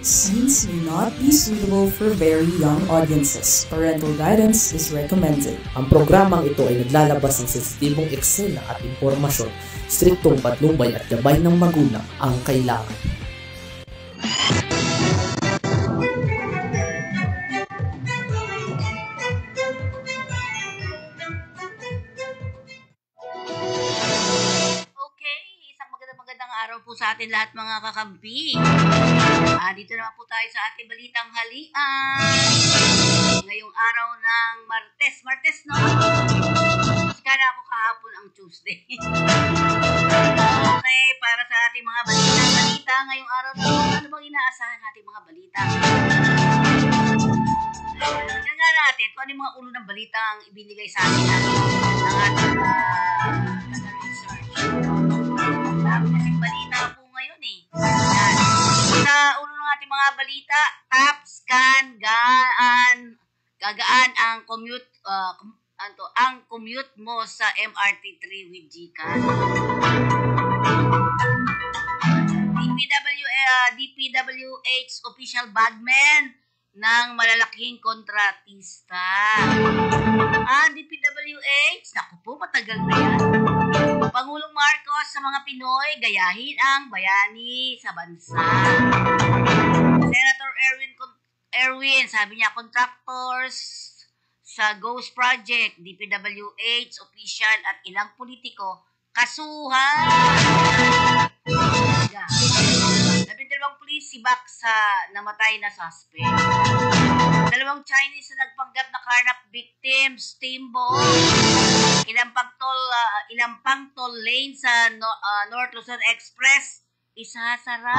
Scenes may not be suitable for very young audiences. Parental guidance is recommended. Ang programang ito ay naglalabas ng sensitibong eksena at impormasyon. Striktong patnubay at gabay ng magulang ang kailangan. Araw po sa atin lahat mga kakampi. Dito naman po tayo sa ating balitang halian. Ngayong araw ng Martes. Martes, no? Kala ako kahapon ang Tuesday. Okay, para sa ating mga balita ngayong araw na ano bang inaasahan nating mga balita? Tingnan natin kung ano yung mga ulo ng balita ang ibinigay sa atin ng ating research. Dami kasing balita po ngayon eh. Yan. Sa ulo ng ating mga balita, taps, gagaan ang commute, ang commute mo sa MRT3 with GCash. DPWH official bagman ng malalaking kontratista. DPWH, naku po, matagal na yan. Pangulong Marcos sa mga Pinoy, gayahin ang bayani sa bansa. Senator Erwin, sabi niya, contractors sa Ghost Project, DPWH, official at ilang politiko, kasuhan. 12 pulis sibak sa namatay na suspect. 2 Chinese na nagpanggap na carnap victims, steamboat. Ilang pang toll lane sa North Luzon Express, isasara.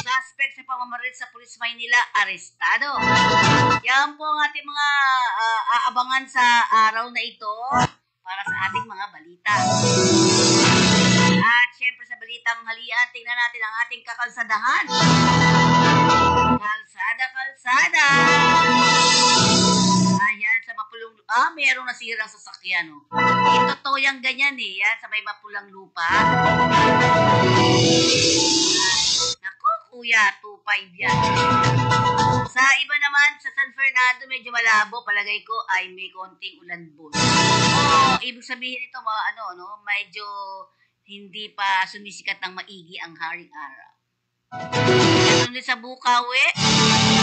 Suspect sa pamamaril sa Police Maynila, arestado. Yan po ang ating mga aabangan sa araw na ito para sa ating mga balita. At syempre sa balitang halian, tingnan natin ang ating kakalsadahan. Kalsada. Ayan, sa Mapulong merong nasirang sasakyan, no? Totoo yung ganyan eh, yan, sa may Mapulang Lupa. Naku, kuya, 2.5 yan. Sa iba naman, sa San Fernando, medyo malabo, palagay ko ay may konting ulan-bun. Ibig sabihin ito, medyo hindi pa sumisikat ng maigi ang haring araw. Ito din sa Bukawi,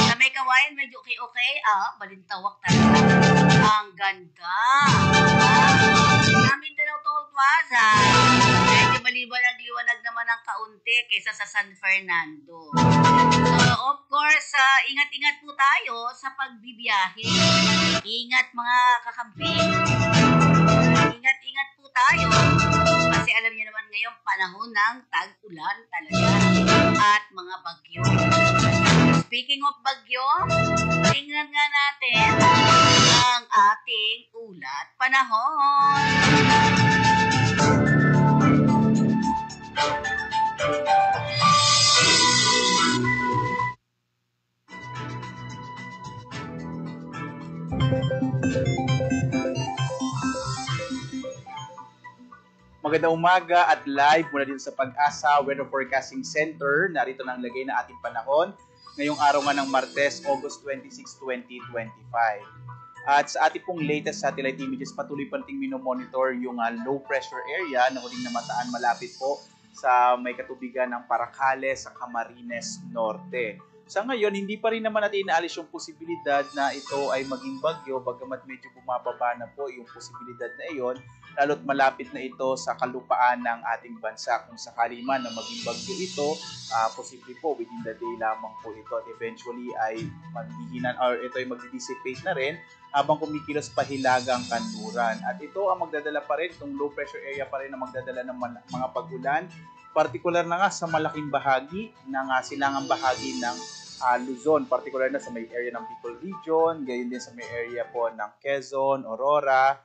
sa may Kawayan, medyo okay. Balintawak talaga. Ang ganda. Mindanao Toll Plaza, medyo maliwanag naman ang kaunti kaysa sa San Fernando. So, of course, ingat-ingat po tayo sa pagbibiyahe. Ingat mga kakampi. Ingat-ingat po tayo. Kasi alam niyo naman ngayon, panahon ng tag-ulan talaga. At mga bagyo. Speaking of bagyo, tingnan nga natin ang ating ulat panahon. Magandang umaga at live mula dito sa Pag-asa Weather Forecasting Center. Narito na ang lagay na ating panahon ngayong araw nga ng Martes, August 26, 2025. At sa ating pong latest satellite images, patuloy pa nating minomonitor yung low pressure area na huling namataan malapit po sa may katubigan ng Paracales sa Camarines Norte. Sa ngayon, hindi pa rin naman natin inaalis yung posibilidad na ito ay maging bagyo, bagamat medyo bumababa na po yung posibilidad na iyon, lalo't malapit na ito sa kalupaan ng ating bansa. Kung sakali man na maging bagyo ito, posible po within the day lamang po ito at eventually ay maghihinan or ito ay magdi-dissipate na rin habang kumikilos pa hilagang kanluran. At ito ang magdadala pa rin, itong low pressure area pa rin ang magdadala ng mga pag-ulan, partikular na nga sa malaking bahagi ng silangang bahagi ng Luzon, particular na sa may area ng Bicol Region, gayon din sa may area po ng Quezon, Aurora,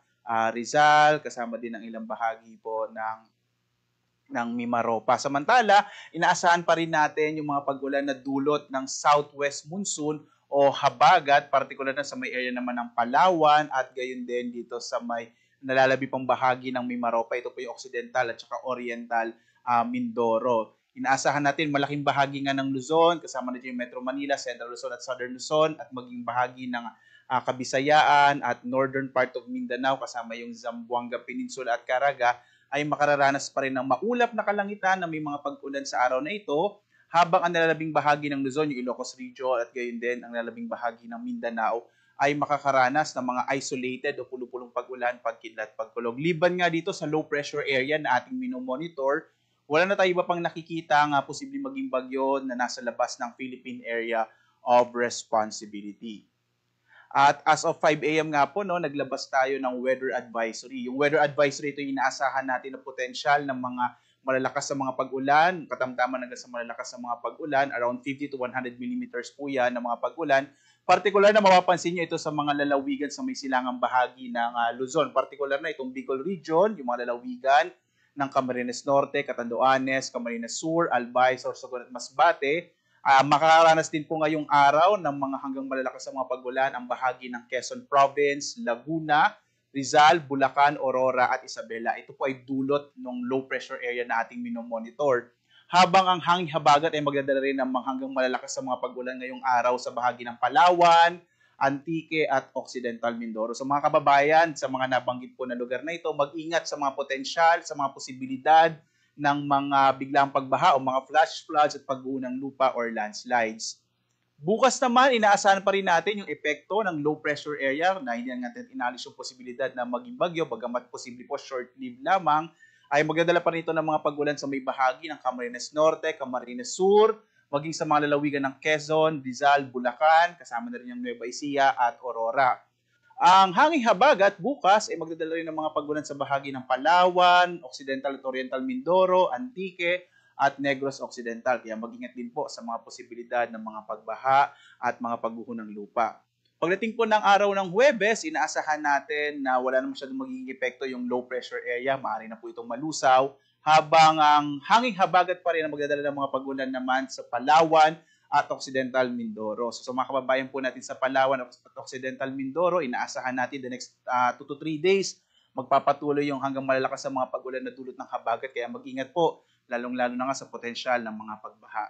Rizal, kasama din ang ilang bahagi po ng Mimaropa. Samantala, inaasahan pa rin natin yung mga pag-ulan na dulot ng southwest monsoon o habagat, particular na sa may area naman ng Palawan at gayon din dito sa may nalalabi pang bahagi ng Mimaropa. Ito po yung Occidental at saka Oriental Mindoro. Inaasahan natin malaking bahagi nga ng Luzon, kasama na dyan yung Metro Manila, Central Luzon at Southern Luzon, at maging bahagi ng Kabisayaan at northern part of Mindanao, kasama yung Zamboanga Peninsula at Caraga, ay makararanas pa rin ng maulap na kalangitan na may mga pag-ulan sa araw na ito, habang ang nalalabing bahagi ng Luzon, yung Ilocos Region, at gayon din ang nalalabing bahagi ng Mindanao, ay makakaranas ng mga isolated o pulupulong pag-ulan, pagkidlat, pagkulog. Liban nga dito sa low pressure area na ating minomonitor, wala na tayo iba pang nakikita nga posibleng maging bagyo na nasa labas ng Philippine Area of Responsibility. At as of 5 a.m. nga po, no, naglabas tayo ng weather advisory. Yung weather advisory, ito yung inaasahan natin na potensyal ng mga malalakas sa mga pag-ulan, katamtaman hanggang sa malalakas sa mga pag-ulan, around 50 to 100 millimeters po yan ng mga pag-ulan. Partikular na mapapansin nyo ito sa mga lalawigan sa may silangang bahagi ng Luzon. Partikular na itong Bicol Region, yung mga lalawigan ng Camarines Norte, Catanduanes, Camarines Sur, Albay, Sorsogon at Masbate. Makakaranas din po ngayong araw ng mga hanggang malalakas sa mga pag-ulan ang bahagi ng Quezon Province, Laguna, Rizal, Bulacan, Aurora at Isabela. Ito po ay dulot ng low pressure area na ating minomonitor. Habang ang hangin habagat ay magdadala rin ng hanggang malalakas sa mga pag-ulan ngayong araw sa bahagi ng Palawan, Antique at Occidental Mindoro. So mga kababayan, sa mga nabanggit po na lugar na ito, mag-ingat sa mga potensyal, sa mga posibilidad ng mga biglang pagbaha o mga flash floods at pagguho ng lupa or landslides. Bukas naman, inaasahan pa rin natin yung epekto ng low pressure area na hindi natin inalis yung posibilidad na maging bagyo, bagamat posible po short-lived lamang, ay magdadala pa rin ito ng mga pag-ulan sa may bahagi ng Camarines Norte, Camarines Sur, maging sa mga lalawigan ng Quezon, Rizal, Bulacan, kasama na rin yung Nueva Ecija at Aurora. Ang hanging habagat bukas ay magdadala rin ng mga pag-ulan sa bahagi ng Palawan, Occidental at Oriental Mindoro, Antique, at Negros Occidental. Kaya mag-ingat din po sa mga posibilidad ng mga pagbaha at mga pagguho ng lupa. Pagdating po ng araw ng Huwebes, inaasahan natin na wala na masyadong magiging epekto yung low pressure area. Maaari na po itong malusaw. Habang ang hanging habagat pa rin ang magdadala ng mga pag-ulan naman sa Palawan at Occidental Mindoro. So sa mga kababayan po natin sa Palawan at Occidental Mindoro, inaasahan natin the next 2 to 3 days, magpapatuloy yung hanggang malalakas sa mga pag-ulan na dulot ng habagat. Kaya mag-ingat po, lalong-lalo na nga sa potensyal ng mga pagbaha.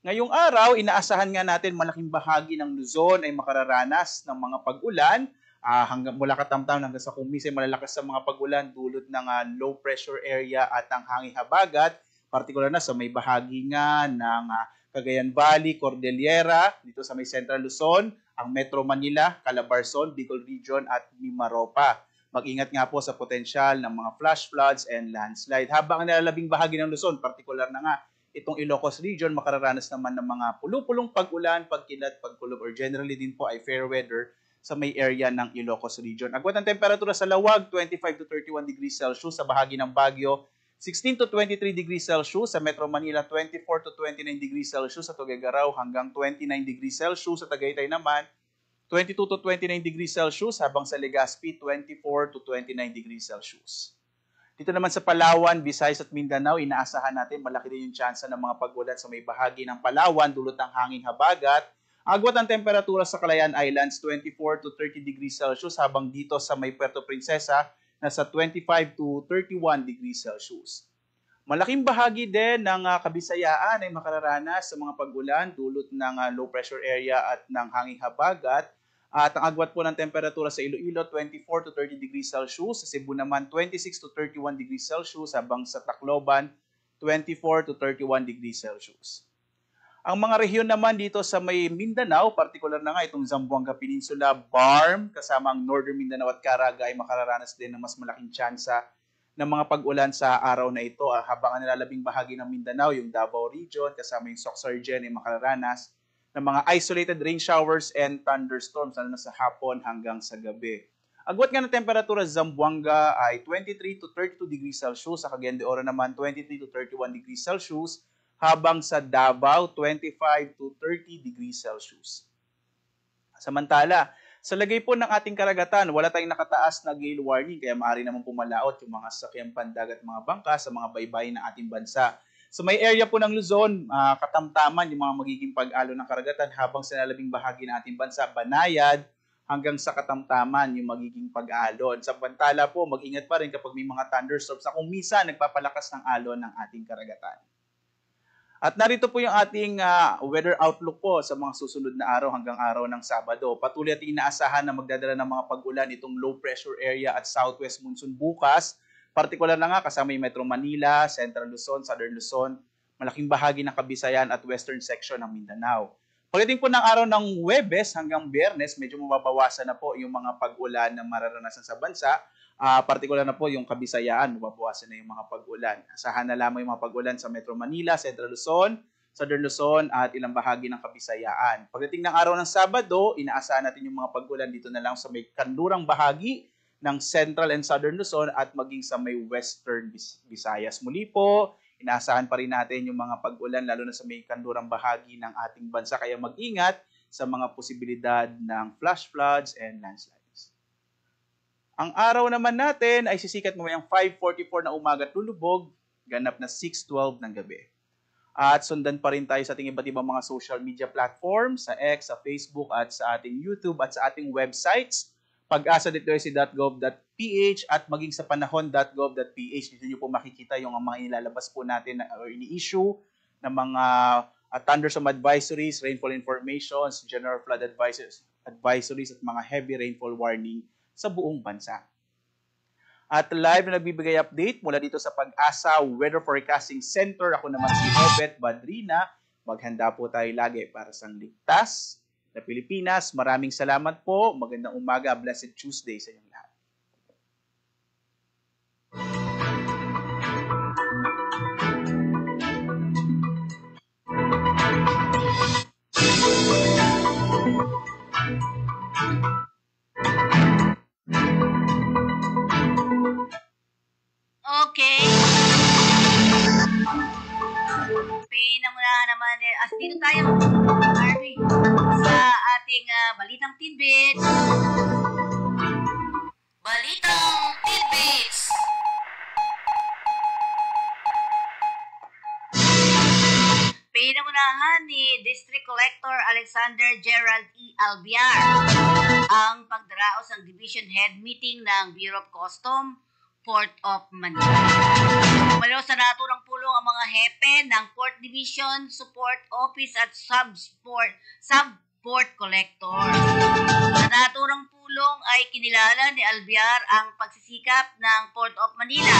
Ngayong araw, inaasahan nga natin malaking bahagi ng Luzon ay makararanas ng mga pag-ulan hanggang mula katamtam hanggang sa kumisay malalakas sa mga pag-ulan dulot ng low pressure area at ang hanging habagat, partikular na sa may bahagi nga ng Cagayan Valley, Cordillera, dito sa may Central Luzon, ang Metro Manila, Calabarzon, Bicol Region at Mimaropa. Mag-ingat nga po sa potensyal ng mga flash floods and landslide. Habang ang nalalabing bahagi ng Luzon, partikular na nga itong Ilocos Region, makararanas naman ng mga pulupulong pag-ulan, pagkilat, pagkulog, or generally din po ay fair weather sa may area ng Ilocos Region. Agwat ang temperatura sa Lawag, 25 to 31 degrees Celsius. Sa bahagi ng Baguio, 16 to 23 degrees Celsius. Sa Metro Manila, 24 to 29 degrees Celsius. Sa Tuguegarao, hanggang 29 degrees Celsius. Sa Tagaytay naman, 22 to 29 degrees Celsius, habang sa Legazpi, 24 to 29 degrees Celsius. Dito naman sa Palawan, Visayas at Mindanao, inaasahan natin malaki din yung tsansa ng mga pag-ulan sa may bahagi ng Palawan dulot ng hanging habagat. Agwat ang temperatura sa Calayan Islands, 24 to 30 degrees Celsius, habang dito sa may Puerto Princesa, nasa 25 to 31 degrees Celsius. Malaking bahagi din ng Kabisayaan ay makararanas sa mga pag-ulan dulot ng low pressure area at ng hanging habagat. At ang agwat po ng temperatura sa Iloilo, 24 to 30 degrees Celsius. Sa Cebu naman, 26 to 31 degrees Celsius. Habang sa Tacloban, 24 to 31 degrees Celsius. Ang mga rehiyon naman dito sa may Mindanao, partikular na nga itong Zamboanga Peninsula, Barm, kasama ang Northern Mindanao at Caraga ay makararanas din ng mas malaking tsansa ng mga pag-ulan sa araw na ito. Habang ang nilalabing bahagi ng Mindanao, yung Davao Region, kasama yung Soxargen ay makararanas ng mga isolated rain showers and thunderstorms lalo na sa hapon hanggang sa gabi. Agwat nga ng temperatura sa Zamboanga ay 23 to 32 degrees Celsius, sa Cagayan de Oro naman 23 to 31 degrees Celsius, habang sa Davao 25 to 30 degrees Celsius. Samantala, sa lagay po ng ating karagatan, wala tayong nakataas na gale warning, kaya maaari naman pumalaot yung mga sasakyang pandagat at mga bangka sa mga baybayin ng ating bansa. Sa may area po ng Luzon, katamtaman yung mga magiging pag-alo ng karagatan, habang sa nalabing bahagi ng ating bansa, Banayad, hanggang sa katamtaman yung magiging pag-alon. Sa bantala po, mag-ingat pa rin kapag may mga thunderstorms na kung minsan nagpapalakas ng alon ng ating karagatan. At narito po yung ating weather outlook po sa mga susunod na araw hanggang araw ng Sabado. Patuloy at inaasahan na magdadala ng mga pag-ulan itong low pressure area at southwest monsoon bukas. Partikular na nga kasama yung Metro Manila, Central Luzon, Southern Luzon, malaking bahagi ng Kabisayan at western section ng Mindanao. Pagdating po ng araw ng Huwebes hanggang Biyernes, medyo mababawasan na po yung mga pag-ulan na mararanasan sa bansa. Partikular na po yung Kabisayan, mababawasan na yung mga pag-ulan. Asahan na lamang yung mga pag-ulan sa Metro Manila, Central Luzon, Southern Luzon at ilang bahagi ng Kabisayaan. Pagdating ng araw ng Sabado, inaasahan natin yung mga pag-ulan dito na lang sa may kanlurang bahagi ng Central and Southern Luzon at maging sa may Western Visayas. Muli po, inaasahan pa rin natin yung mga pag-ulan lalo na sa may kanlurang bahagi ng ating bansa. Kaya mag-ingat sa mga posibilidad ng flash floods and landslides. Ang araw naman natin ay sisikat mamayang 5:44 na umaga at lulubog, ganap na 6:12 ng gabi. At sundan pa rin tayo sa ating iba't ibang mga social media platforms, sa X, sa Facebook, at sa ating YouTube, at sa ating websites, pag-asa.gov.ph at maging sa panahon.gov.ph. Dito nyo po makikita yung mga ilalabas po natin o ini-issue ng mga thunderstorm advisories, rainfall informations, general flood advisories, at mga heavy rainfall warning sa buong bansa. At live na nagbibigay update mula dito sa Pag-asa Weather Forecasting Center. Ako naman si Obet Badrina. Maghanda po tayo lagi para sa ligtas na Pilipinas. Maraming salamat po. Magandang umaga. Blessed Tuesday sa inyong lahat. Okay. Pinamuna naman din. As dito tayo, Harvey, sa ating Balitang Tidbits. Balitang Tidbits. Pinamunahan ni District Collector Alexander Gerald E. Albiar ang pagdaraos ng Division Head Meeting ng Bureau of Customs, Port of Manila. Umalo sa naturang pulong ang mga hepe ng Port Division, Support Office at Sub-Port Collector. Sa naturang pulong ay kinilala ni Albiar ang pagsisikap ng Port of Manila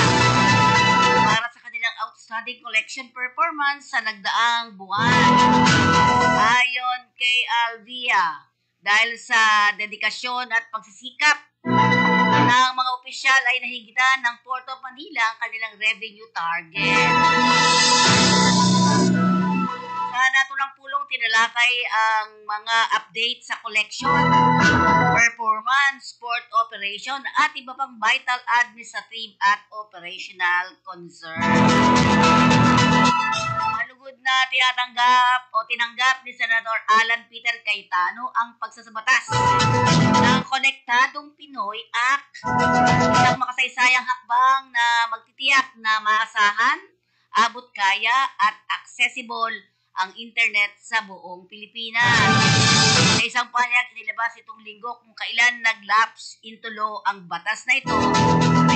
para sa kanilang outstanding collection performance sa nagdaang buwan. Ayon kay Alvia, dahil sa dedikasyon at pagsisikap ng mga opisyal ay nahigitan ng Port of Manila ang kanilang revenue target. Sa naturang pulong, tinalakay ang mga update sa collection, performance, port operation, at iba pang vital administrative at operational concern. Malugod na tinanggap ni Senador Alan Peter Cayetano ang pagsasabatas ng Konektadong Pinoy Act, isang makasaysayang hakbang na magtitiyak na maasahan, abot kaya at accessible ang internet sa buong Pilipinas. Sa isang pahayag inilabas itong linggo kung kailan nag-lapse into law ang batas na ito,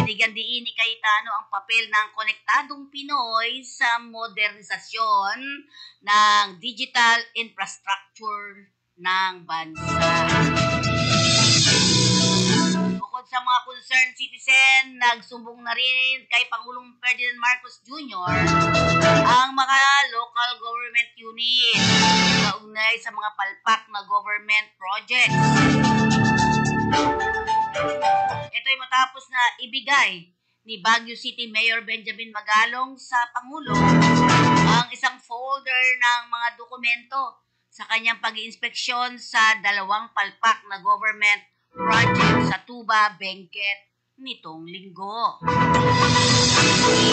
binigyan diin ni Cayetano ang papel ng Konektadong Pinoy sa modernisasyon ng digital infrastructure ng bansa. Bukod sa mga concerned citizen, nagsumbong na rin kay Pangulong Ferdinand Marcos Jr. ang mga local government unit kaugnay sa mga palpak na government projects. Ito ay matapos na ibigay ni Baguio City Mayor Benjamin Magalong sa Pangulo ang isang folder ng mga dokumento sa kanyang pag-iinspeksyon sa dalawang palpak na government project sa Tuba, Benguet nitong linggo.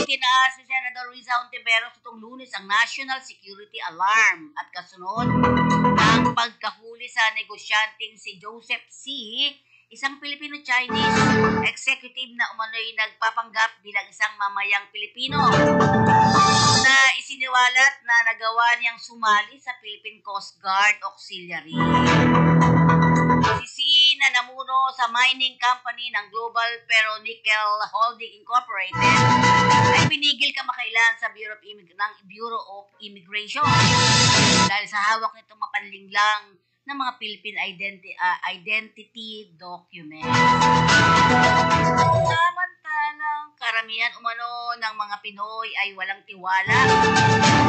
Itinaas ni Senador Riza Ontiveros itong Lunes ang National Security Alarm at kasunod ng pagkahuli sa negosyanteng si Joseph C., isang Filipino-Chinese executive na umano'y nagpapanggap bilang isang mamayang Pilipino na isiniwalat na nagawa niyang sumali sa Philippine Coast Guard Auxiliary. Si C na namuno sa mining company ng Global Ferro-Nickel Holding Incorporated ay pinigil kamakailan sa Bureau of Immigration dahil sa hawak nitong mapanlinglang ng mga Philippine identity documents. Samantalang karamihan umano ng mga Pinoy ay walang tiwala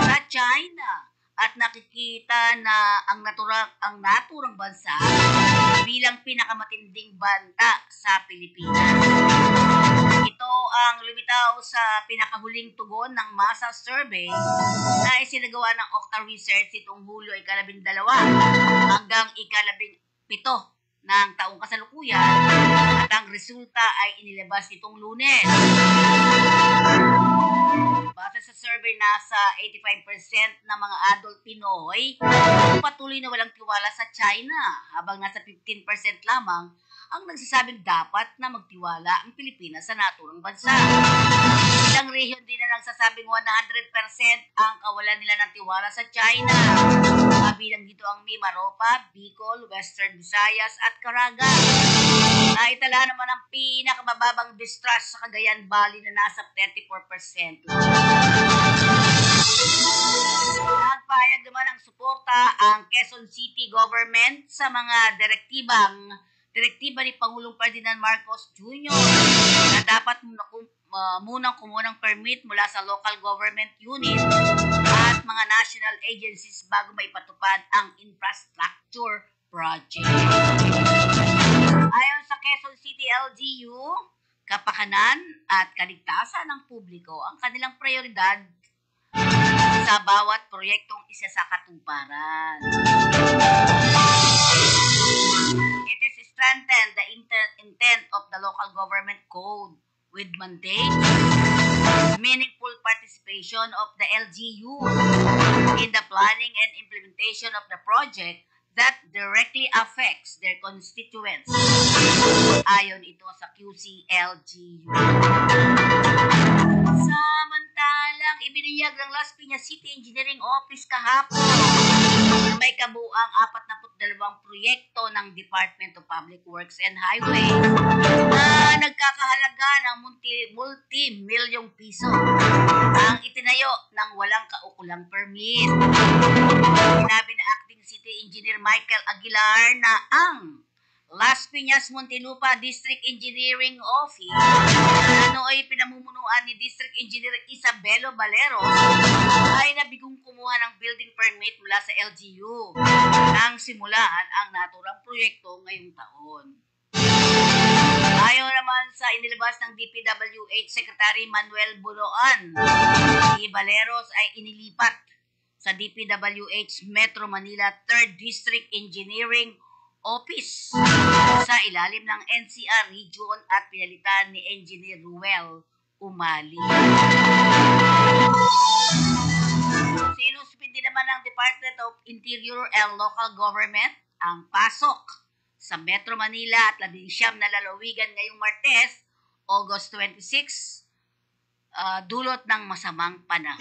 sa China at nakikita na ang naturang bansa bilang pinakamatinding banta sa Pilipinas. Ito ang lumitaw sa pinakahuling tugon ng masa survey na isinagawa ng Octa Research itong Hulyo 12 hanggang 17 ng taong kasalukuyan at ang resulta ay inilabas nitong Lunes. Base sa survey, nasa 85% ng mga adult Pinoy patuloy na walang tiwala sa China, habang nasa 15% lamang ang nagsasabing dapat na magtiwala ang Pilipinas sa naturang bansa. Ilang rehiyon din na nagsasabing 100% ang kawalan nila ng tiwala sa China. Kabilang dito ang Mimaropa, Bicol, Western Visayas at Caraga. Naitala naman ang pinakamababang distrust sa Cagayan Valley na nasa 34%. Nagpahayag naman ng suporta ang Quezon City government sa mga direktiba ni Pangulong Ferdinand Marcos Jr. na dapat munang kumuha ng permit mula sa local government unit at mga national agencies bago maipatupad ang infrastructure project. Ayon sa Quezon City LGU, kapakanan at kaligtasan ng publiko ang kanilang prioridad sa bawat proyektong isa sa katuparan. It is strengthened the intent of the local government code with mandate, meaningful participation of the LGU in the planning and implementation of the project that directly affects their constituents. Ayon ito sa QCLGU. Samantalang ibiniyag ng Las Piñas City Engineering Office kahapon may kabuang 42 proyekto ng Department of Public Works and Highways na nagkakahalaga ng multi-milyong piso ang itinayo ng walang kaukulang permit. Sinabi na Acting City Engineer Michael Aguilar na ang Las Piñas Muntinlupa District Engineering Office na nooy pinamumunuan ni District Engineer Isabelo Valero ay nabigong kumuha ng building permit mula sa LGU nang simulaan ang naturang proyekto ngayong taon. Ayon naman sa inilabas ng DPWH Secretary Manuel Buloan, si Valeros ay inilipat sa DPWH Metro Manila 3rd District Engineering Office sa ilalim ng NCR Region at pinalitan ni Engineer Ruel Umali. Sinuspindi naman ng Department of Interior and Local Government ang pasok sa Metro Manila at 19 na lalawigan ngayong Martes, August 26, dulot ng masamang panahon.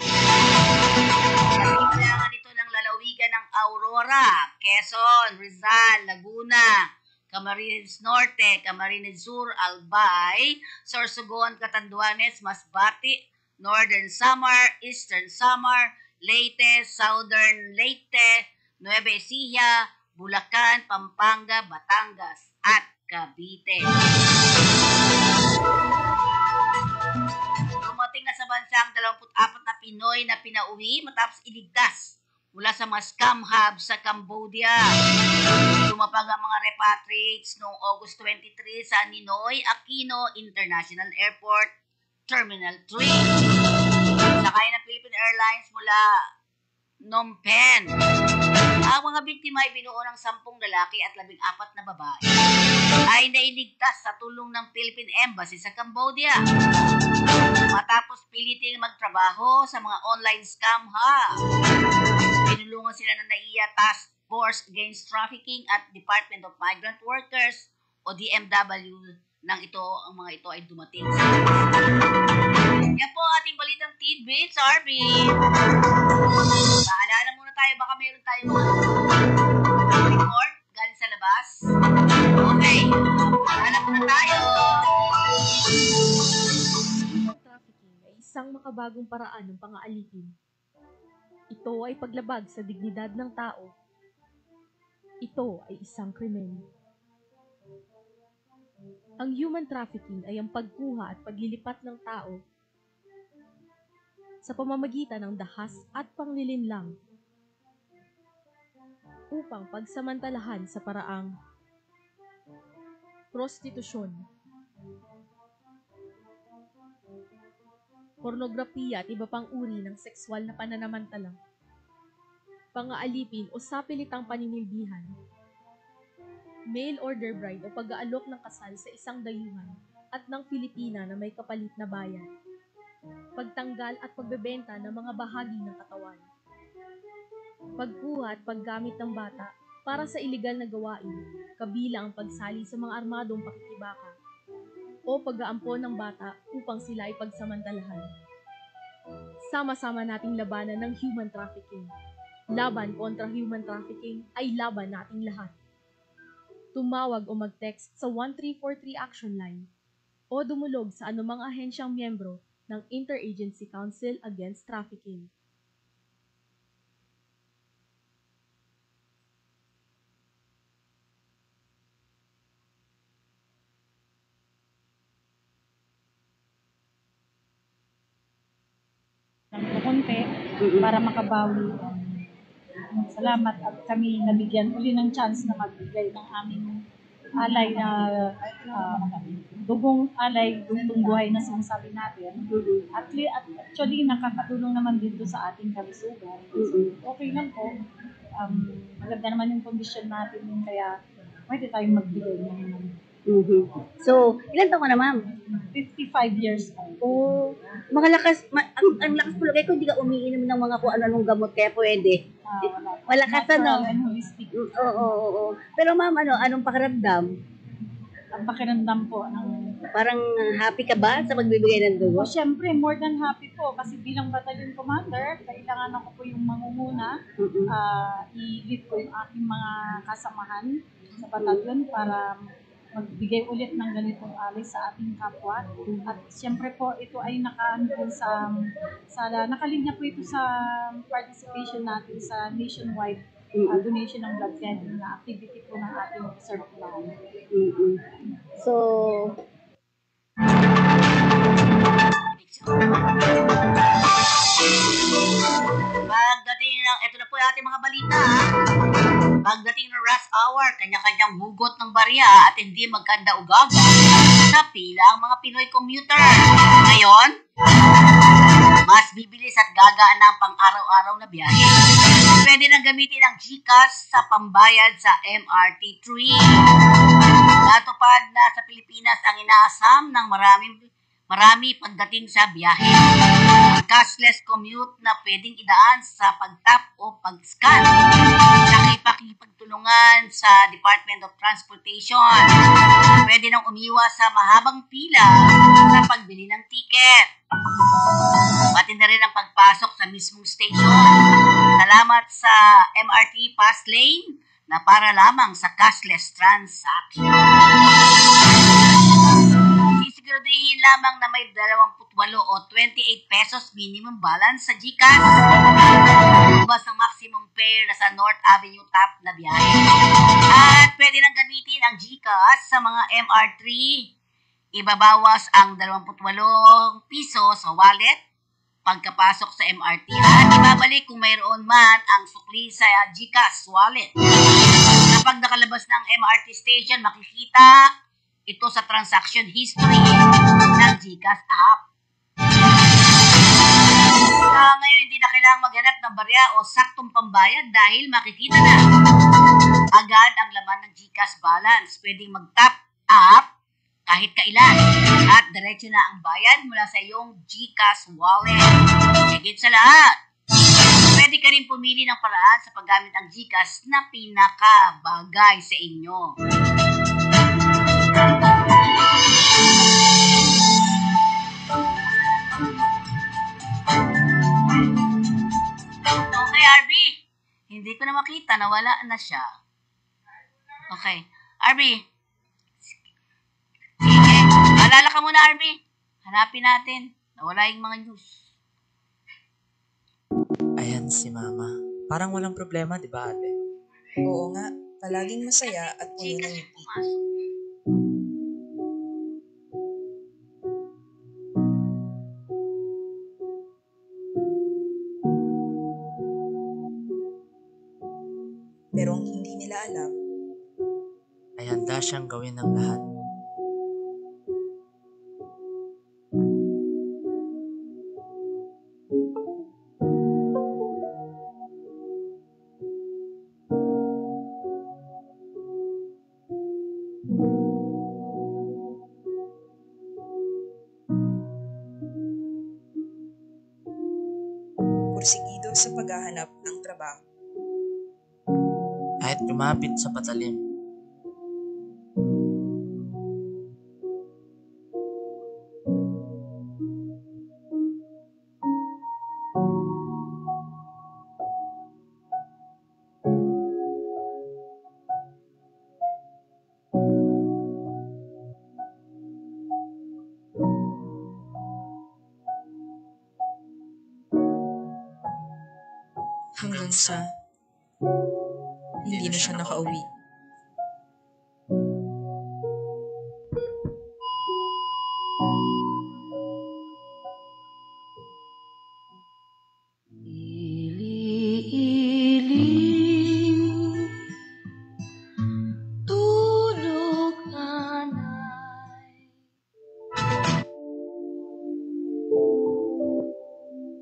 Kailangan ito ng lalawigan ng Aurora, Quezon, Rizal, Laguna, Camarines Norte, Camarines Sur, Albay, Sorsogon, Catanduanes, Masbate, Northern Samar, Eastern Samar, Leyte, Southern Leyte, Nueva Ecija, Bulacan, Pampanga, Batangas, at Cavite. Dumating na sa bansa ang 24 na Pinoy na pinauwi matapos iligtas mula sa mga scam hub sa Cambodia. Lumapag ang mga repatriates noong August 23 sa Ninoy Aquino International Airport, Terminal 3. Sakay ng Philippine Airlines mula Phnom Penh. Ang mga biktima ay binuo ng 10 lalaki at 14 na babae ay nailigtas sa tulong ng Philippine Embassy sa Cambodia. Matapos piliting magtrabaho sa mga online scam hub, pinulungan sila ng NAIA Task Force Against Trafficking at Department of Migrant Workers o DMW nang ang mga ito ay dumating sa yan po ating balitang tidbits, Arby. Paalala muna tayo, baka meron tayo mga report galing sa labas. Okay. makabagong paraan ng pang-aalipin. Ito ay paglabag sa dignidad ng tao. Ito ay isang krimen. Ang human trafficking ay ang pagkuha at paglilipat ng tao sa pamamagitan ng dahas at panglilinlang upang pagsamantalahan sa paraang prostitusyon, pornografiya at iba pang uri ng sexual na pananamantala, pang-aalipin o sapilitang paninilbihan, mail order bride o pag-aalok ng kasal sa isang dayuhan at ng Pilipina na may kapalit na bayad, pagtanggal at pagbebenta ng mga bahagi ng katawan, pagkuha at paggamit ng bata para sa iligal na gawain, kabilang ang pagsali sa mga armadong pakikibaka o pag-aampon ng bata upang sila ay pagsamantalahan. Sama-sama nating labanan ng human trafficking. Laban kontra human trafficking ay laban nating lahat. Tumawag o mag-text sa 1343 Action Line o dumulog sa anumang ahensyang miyembro ng Interagency Council Against Trafficking. Ng konti para makabawi. Salamat at kami nabigyan uli ng chance na magbigay ng aming alay na dugong alay, dugong buhay na sinasabi natin. At actually, nakakatulong naman dito sa ating kalusugan. So, okay lang po. Maganda naman yung condition natin, kaya pwede tayong magbigay ng So, ilan taon ka na, ma'am? 55 years old. Oh, ang lakas pulagay ko, hindi ka umiinom ng mga kung ano-anong gamot, kaya pwede. Wala ka sa no? Natural and holistic. Oo. Pero ma'am, anong pakiramdam? Ang pakiramdam po ng... Parang happy ka ba sa pagbibigay ng dugo? Siyempre, more than happy po kasi bilang battalion commander, kailangan ako po yung mangunguna, i-lead ko yung aking mga kasamahan sa battalion para magbigay ulit ng ganitong alay sa ating kapwa. At siyempre po, ito ay nakalinya po ito sa participation natin sa nationwide donation ng blood clotting na activity po ng ating reserve plan. So, ito na po yung ating mga balita. Pagdating ng rush hour, kanya-kanyang hugot ng barya at hindi magkanda-ugaga sa pila ang mga Pinoy commuter. Ngayon, mas bibilis at gagaan na ang pang-araw-araw na biyahe. Pwede nang gamitin ang GCash sa pambayad sa MRT 3. Natupad na sa Pilipinas ang inaasam ng marami pagdating sa biyahe. Ang cashless commute na pwedeng idaan sa pag-tap o pag-scan. Nakipagtulungan sa Department of Transportation. Pwede nang umiwas sa mahabang pila sa pagbili ng ticket. Pati na rin ang pagpasok sa mismong station. Salamat sa MRT Fast Lane na para lamang sa cashless transaction. Sisiguraduhin lamang na may 28 o 28 pesos minimum balance sa GCash. Lumabas ang maximum fare na sa North Avenue top na biyahe. At pwede nang gamitin ang GCash sa mga MR3. Ibabawas ang 28 piso sa wallet pagkapasok sa MRT at ibabalik kung mayroon man ang sukli sa GCash wallet. Kapag nakalabas ng MRT station, makikita ito sa transaction history ng GCash app. Ngayon, hindi na kailangang maghanap ng barya o saktong pambayad dahil makikita na agad ang laman ng GCash balance. Pwedeng mag-top up kahit kailan at diretso na ang bayad mula sa iyong GCash wallet. Higit sa lahat, pwede ka rin pumili ng paraan sa paggamit ng GCash na pinakabagay sa inyo. Okay, RB. Hindi ko na makita. Nawala na siya. Okay. RB. Sige. Alala ka muna, RB. Hanapin natin. Nawala yung mga news. Ayan si Mama. Parang walang problema, di ba ate? Oo nga, palaging masaya at puno ng Gcash ngiti. pumasok. Pero ang hindi nila alam, Ay handa siyang gawin ng lahat. pursigido sa paghahanap ng trabaho. Kahit lumapit sa patalim. Hanggang sa hindi na siya nakauwi.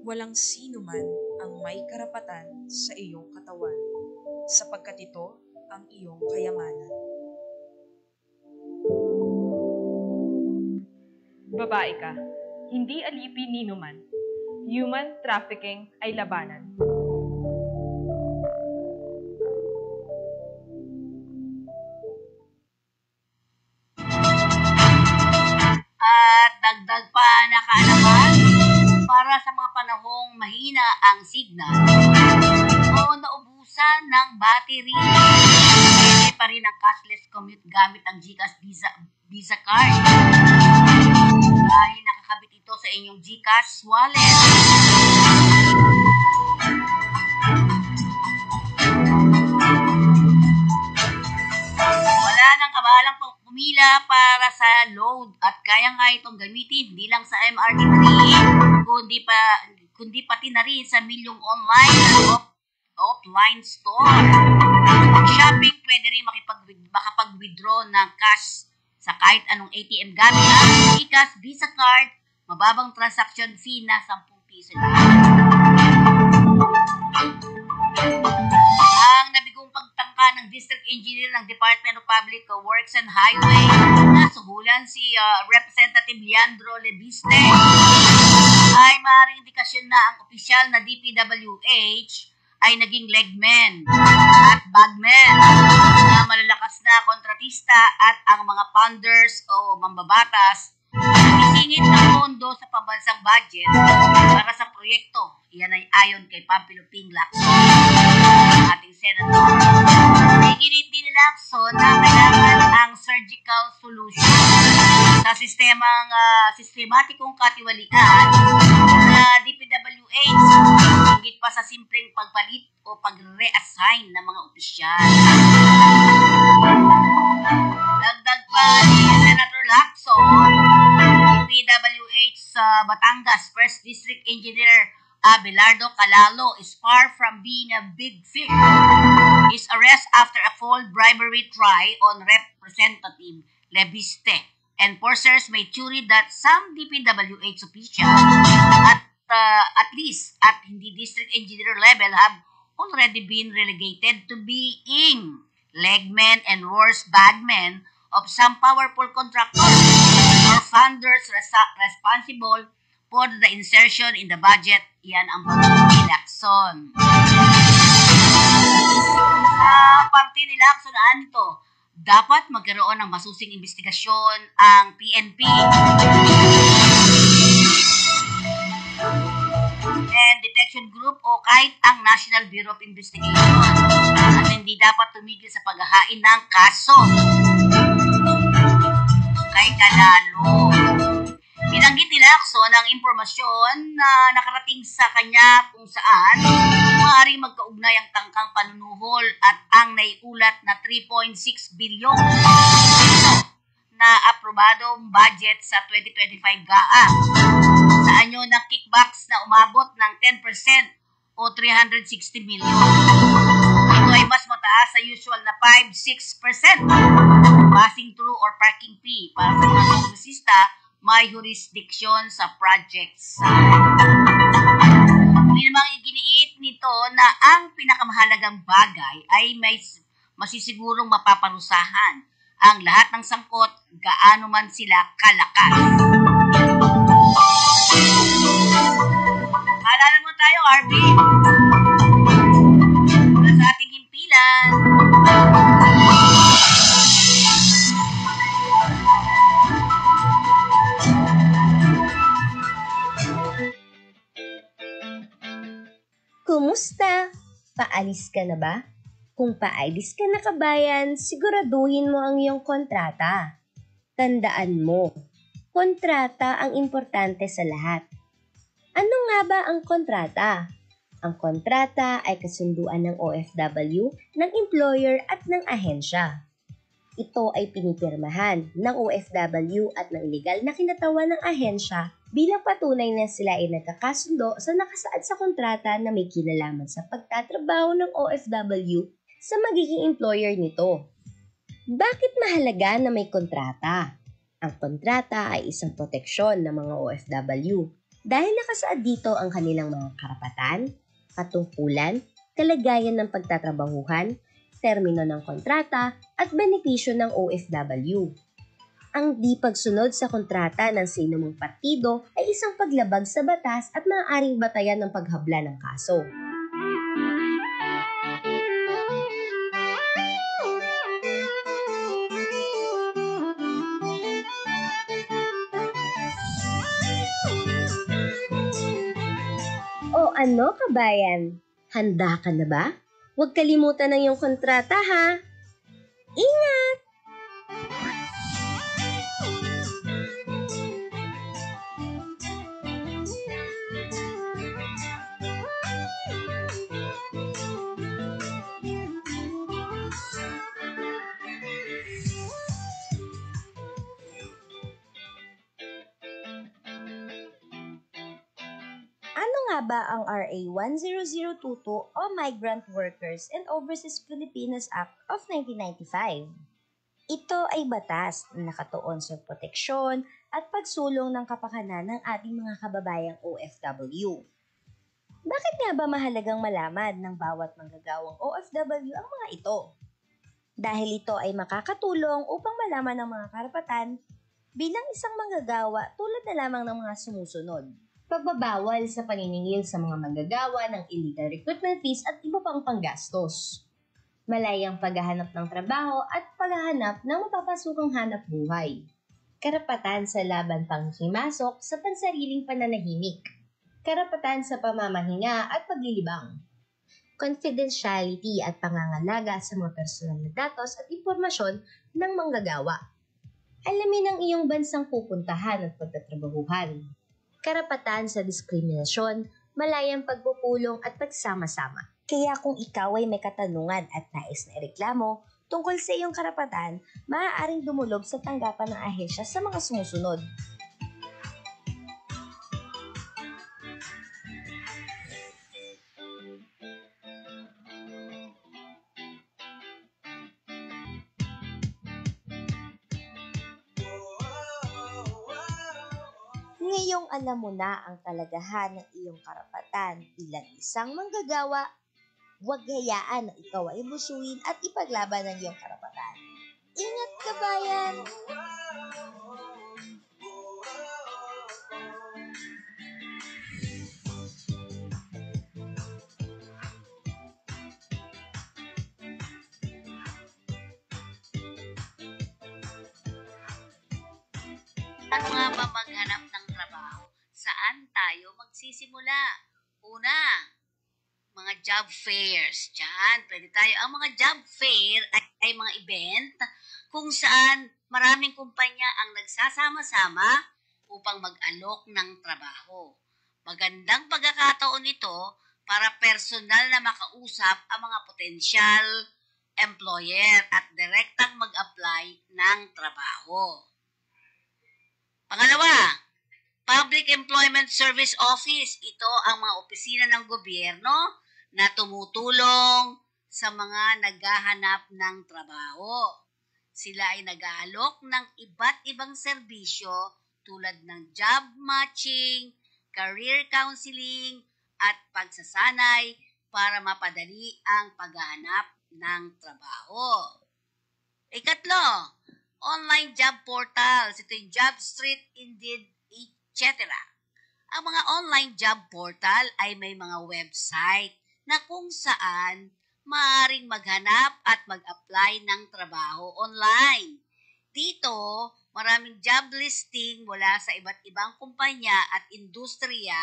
Walang sino man ang may karapatan sa iyong katawan, sapagkat ito ang iyong kayamanan. Babae ka, hindi alipin ni numan. Human trafficking ay labanan. At dagdag pa na kaalaman, para sa mga panahong mahina ang signal o naubusan ng battery, pwede pa rin ang cashless commute gamit ang GCash Visa Card. Dahil nakakabit ito sa inyong GCash wallet. Wala nang abalang pumila para sa load at kaya nga itong gamitin hindi lang sa MRT3 kundi pati na rin sa milyong online at offline store. Shopping, pwede rin makapag-withdraw ng cash sa kahit anong ATM gamit ang GCash Visa Card. Mababang transaction fee na 10 piso lang. Ang nabigong pagtangka ng District Engineer ng Department of Public Works and Highway na suhulan si Representative Leandro Lebiste ay maaaring indikasyon na ang opisyal na DPWH ay naging legmen at bagmen na malalakas na kontratista at ang mga funders o mambabatas isingit ng pondo sa pambansang budget para sa proyekto. Iyan ay ayon kay Pampilo Ping Lacson, ating senator. Iginit din ni Lacson na kailangan ang surgical solution sa sistematikong katiwalian na DPWH, higit pa sa simpleng pagpalit o pag-reassign ng mga opisyal. Dagdag pa ni Senator Lacson, DPWH sa Batangas First District Engineer Abelardo Calalo is far from being a big fish. His arrest after a failed bribery try on Representative Lebiste. Enforcers may theory that some DPWH officials at least at hindi district engineer level have already been relegated to being legmen and worse bagmen of some powerful contractors or funders responsible for the insertion in the budget. Yan ang pagkakas ni Lacson. Sa parte ni Lacson, ano dapat magkaroon ng masusing investigasyon ang PNP and Detection Group o kahit ang National Bureau of Investigation at hindi dapat tumigil sa paghahain ng kaso kay Calalo. Binanggit nila Lacson ang impormasyon na nakarating sa kanya kung saan maaaring magkaugnay ang tangkang panunuhol at ang naiulat na 3.6 bilyon na aprobadong budget sa 2025 GAA sa anyo ng kickbacks na umabot ng 10% o 360 million. Ito ay mas mataas sa usual na 5-6% passing through or parking fee para sa mga kongresista may jurisdiction sa projects. Hindi namang iginiit nito na ang pinakamahalagang bagay ay may masisigurong mapaparusahan ang lahat ng sangkot gaano man sila kalakas. Maalala mo tayo, RB? Mula sa ating himpilan. Kumusta? Paalis ka na ba? Kung paalis ka na kabayan, siguraduhin mo ang iyong kontrata. Tandaan mo, kontrata ang importante sa lahat. Ano nga ba ang kontrata? Ang kontrata ay kasunduan ng OFW, ng employer at ng ahensya. Ito ay pinipirmahan ng OFW at ng legal na kinatawan ng ahensya bilang patunay na sila ay nagkakasundo sa nakasaad sa kontrata na may kinalaman sa pagtatrabaho ng OFW sa magiging employer nito. Bakit mahalaga na may kontrata? Ang kontrata ay isang proteksyon ng mga OFW dahil nakasaad dito ang kanilang mga karapatan, patungkulan, kalagayan ng pagtatrabahuhan, termino ng kontrata at benepisyo ng OFW. Ang di pagsunod sa kontrata ng sinumang partido ay isang paglabag sa batas at maaaring batayan ng paghabla ng kaso. O ano kabayan? Handa ka na ba? Huwag kalimutan ang iyong kontrata ha! Ingat! Ano nga ba ang RA 10022 o Migrant Workers and Overseas Filipinos Act of 1995? Ito ay batas na nakatuon sa proteksyon at pagsulong ng kapakanan ng ating mga kababayang OFW. Bakit nga ba mahalagang malaman ng bawat manggagawang OFW ang mga ito? Dahil ito ay makakatulong upang malaman ng mga karapatan bilang isang manggagawa tulad na lamang ng mga sumusunod. Pagbabawal sa paniningil sa mga manggagawa ng illegal recruitment fees at iba pang panggastos. Malayang paghahanap ng trabaho at paghahanap ng mapapasukang hanap buhay. Karapatan sa laban panghimasok sa pansariling pananahimik. Karapatan sa pamamahinga at paglilibang. Confidentiality at pangangalaga sa mga personal na datos at impormasyon ng manggagawa. Alamin ang iyong bansang pupuntahan at pagtatrabahuhan. Karapatan sa diskriminasyon, malayang pagpupulong at pagsama-sama. Kaya kung ikaw ay may katanungan at nais na ireklamo tungkol sa iyong karapatan, maaaring dumulog sa tanggapan ng ahensya sa mga sumusunod. Ngayong alam mo na ang kalagahan ng iyong karapatan bilang isang manggagawa, huwag hayaan na ikaw ay busuin at ipaglaban ang iyong karapatan. Ingat kabayan! Ano nga ba maghanap ng trabaho? Saan tayo magsisimula? Una, mga job fairs. Diyan, pwede tayo. Ang mga job fair ay mga event kung saan maraming kumpanya ang nagsasama-sama upang mag-alok ng trabaho. Magandang pagkakataon ito para personal na makausap ang mga potensyal employer at direktang mag-apply ng trabaho. Pangalawa, Public Employment Service Office. Ito ang mga opisina ng gobyerno na tumutulong sa mga naghahanap ng trabaho. Sila ay nag-aalok ng iba't ibang serbisyo tulad ng job matching, career counseling, at pagsasanay para mapadali ang paghahanap ng trabaho. Ikatlo, online job portals. Ito yung JobStreet, Indeed, etc. Ang mga online job portal ay may mga website na kung saan maaaring maghanap at mag-apply ng trabaho online. Dito, maraming job listing mula sa iba't ibang kumpanya at industriya.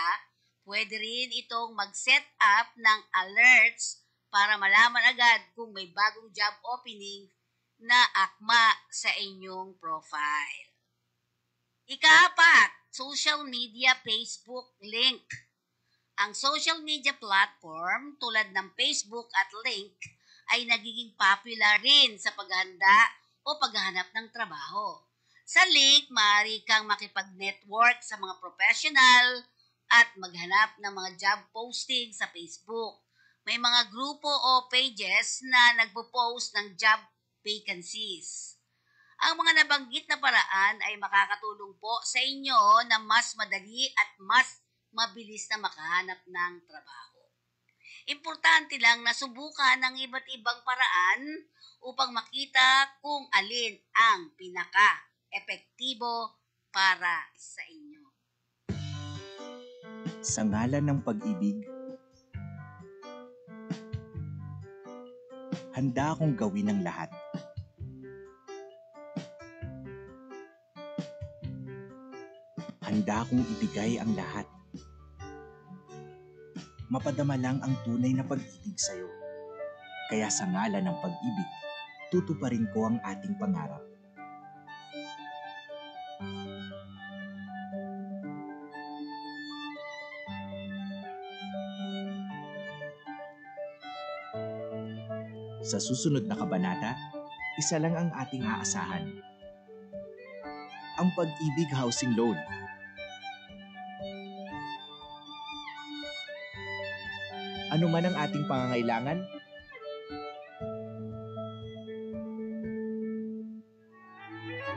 Pwede rin itong mag-set up ng alerts para malaman agad kung may bagong job opening na akma sa inyong profile. Ika-4, social media Facebook link. Ang social media platform tulad ng Facebook at Link ay nagiging popular rin sa paghanda o paghahanap ng trabaho. Sa Link, maaari kang makipag-network sa mga professional at maghanap ng mga job posting sa Facebook. May mga grupo o pages na nagpo-post ng job vacancies. Ang mga nabanggit na paraan ay makakatulong po sa inyo na mas madali at mas mabilis na makahanap ng trabaho. Importante lang na subukan ng iba't ibang paraan upang makita kung alin ang pinaka-epektibo para sa inyo. Sa ngalan ng pag-ibig, handa akong gawin ang lahat. Handa akong ibigay ang lahat. Mapadama lang ang tunay na pag-ibig sa'yo. Kaya sa ngalan ng pag-ibig, tutuparin ko ang ating pangarap. Sa susunod na kabanata, isa lang ang ating aasahan. Ang Pag-ibig Housing Loan. Ano man ang ating pangangailangan,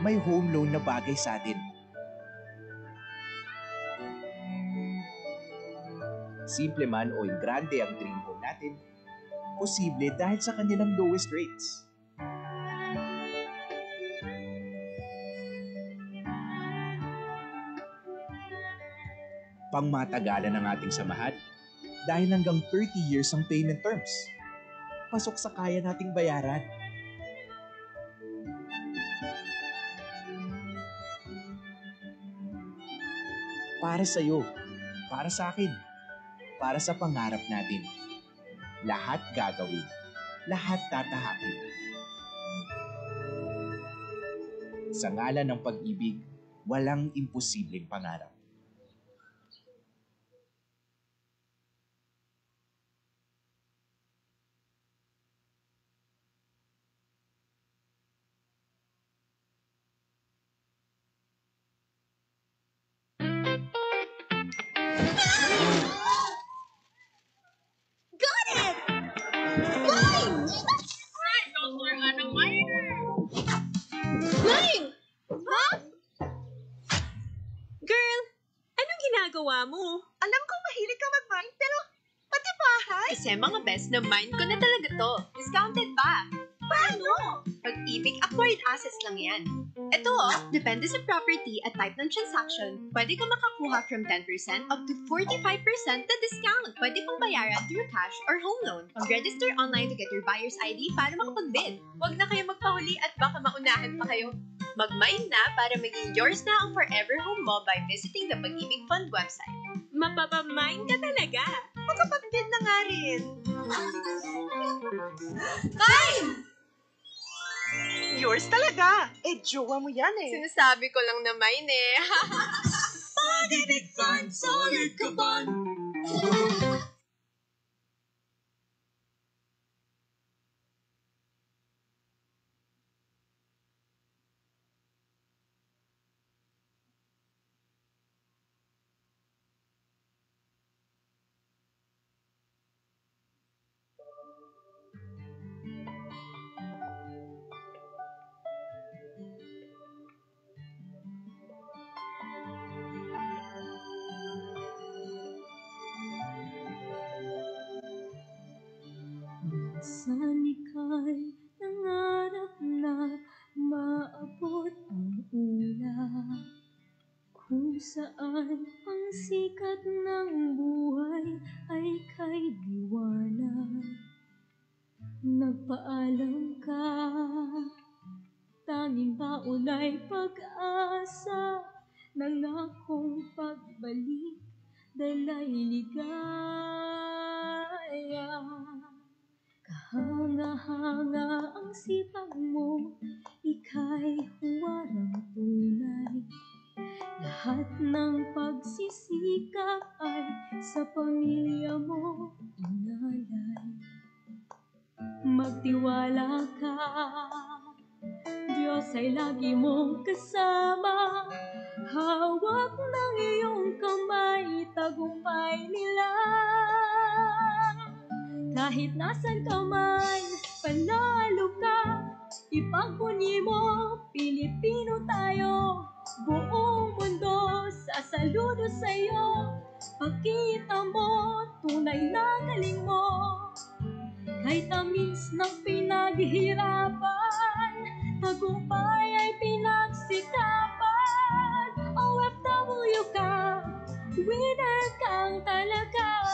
may home loan na bagay sa atin. Simple man o grande ang dream home natin, posible dahil sa kanilang lowest rates. Pangmatagalan ng ating samahan dahil hanggang 30 years ang payment terms. Pasok sa kaya nating bayaran. Para sa'yo, para sa akin, para sa pangarap natin. Lahat gagawin, lahat tatahakin. Sa ngalan ng pag-ibig, walang imposibleng pangarap. Mo. Alam ko mahilig ka mag-mine, pero pati bahay. Kasi mga best na mine ko na talaga to. Discounted pa. Paano? Pag-ibig acquired assets lang yan. Ito depende sa property at type ng transaction. Pwede ka makakuha from 10% up to 45% na discount. Pwede kong bayaran through cash or home loan. Mag-register online to get your buyer's ID para makapag-bid. Huwag na kayo magpahuli at baka maunahan pa kayo. Mag-mine na para maging yours na ang forever home mo by visiting the Pag-ibig Fund website. Mapapamine ka talaga. Magkapag-bid na nga rin. Mine! Yours talaga. Eh, jowa mo yan eh. Sinasabi ko lang na mine eh. Pag-ibig Fund, solid ka ba? Minsan ika'y nangarap na maabot ang ulap, kung saan ang sikat ng buhay ay kay liwanag. Nagpaalam ka, tanging baon ay pag-asa, nangakong pagbalik, dala'y ligaya. Kahanga-hanga ang sipag mo, ika'y huwarang tunay. Lahat ng pagsisikap ay sa pamilya mo inalay. Magtiwala ka, Diyos ay lagi mong kasama. Hawak ng iyong kamay, tagumpay nila. Kahit nasan ka man, panalo ka. Ipagpunyi mo, Pilipino tayo. Buong mundo sasaludo sa'yo. Pakita mo, tunay na galing mo. Kahit tamis ng pinaghihirapan, tagumpay ay pinagsikapan. OFW ka, winner kang talaga.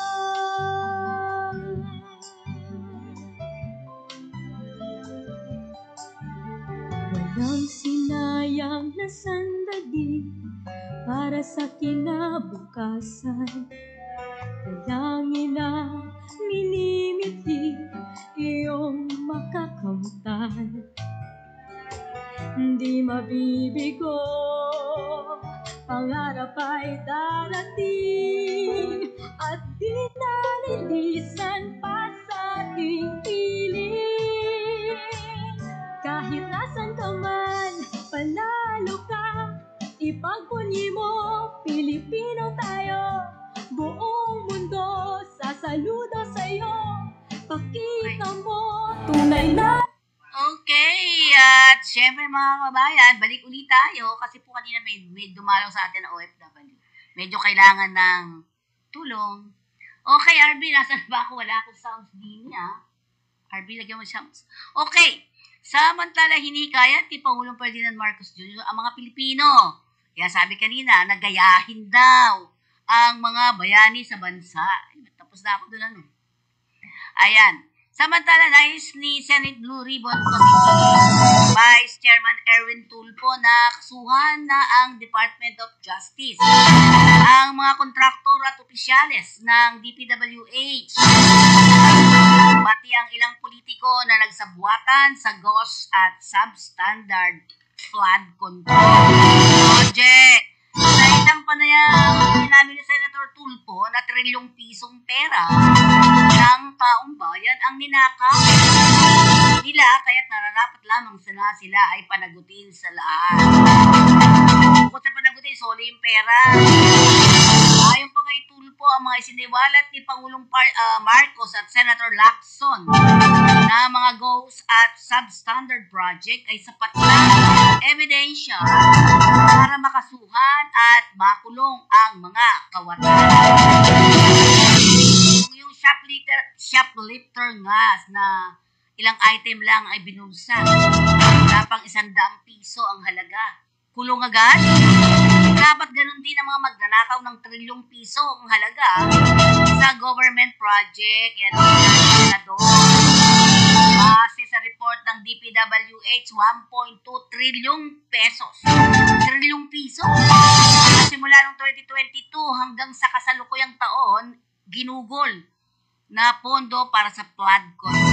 Walang sinayang na sandali para sa kinabukasan. Dalangin na minimithi iyong makakamtan. Hindi mabibigo, pangarap ay darating at di nalilisan pa sa ating piling. Kahit nasan ka man, panalo ka. Ipagpunyi mo, Pilipino tayo. Buong mundo sasaludo sa'yo. Pakita mo, tunay na. Okay, at syempre mga kabayan, balik ulit tayo kasi po kanina may dumalaw sa atin na OFW. Medyo kailangan ng tulong. Okay, RB, nasan ba ako? Wala akong sounds din niya. RB, lagyan mo sounds. Okay, samantala hinikayat ni Pangulong Ferdinand Marcos Jr. ang mga Pilipino. Kaya sabi kanina, nagayahin daw ang mga bayani sa bansa. Ay, tapos na ako doon ano. Ayan. Samantala, nais ni Senate Blue Ribbon Committee Vice Chairman Erwin Tulfo na kasuhan na ang Department of Justice, ang mga kontraktor at opisyales ng DPWH, pati ang ilang politiko na nagsabwatan sa GOS at substandard flood control project. Sa isang panayam, sinabi ni Senator Tulfo na trilyong pisong pera ng taong bayan ang ninakaw nila, kaya't nararapat lamang sana sila ay panagutin sa lahat. Bukod sa panagutin, soli yung pera. Ayon pa kay Tulfo, ang mga isiniwalat ni Pangulong Marcos at Senator Lacson na mga goals at substandard project ay sapat na ebidensya para makasuhan at makulong ang mga kawatan. Yung shoplifter nga na ilang item lang ay binulsa, wala pang 100 piso ang halaga. Kulong agad? Dapat ganun din ang mga magnanakaw ng trilyong piso ang halaga sa government project. Yan ang doon. Base sa report ng DPWH, 1.2 trilyong pesos. Trilyong piso? Simula noong 2022 hanggang sa kasalukuyang taon, ginugol na pondo para sa flood control.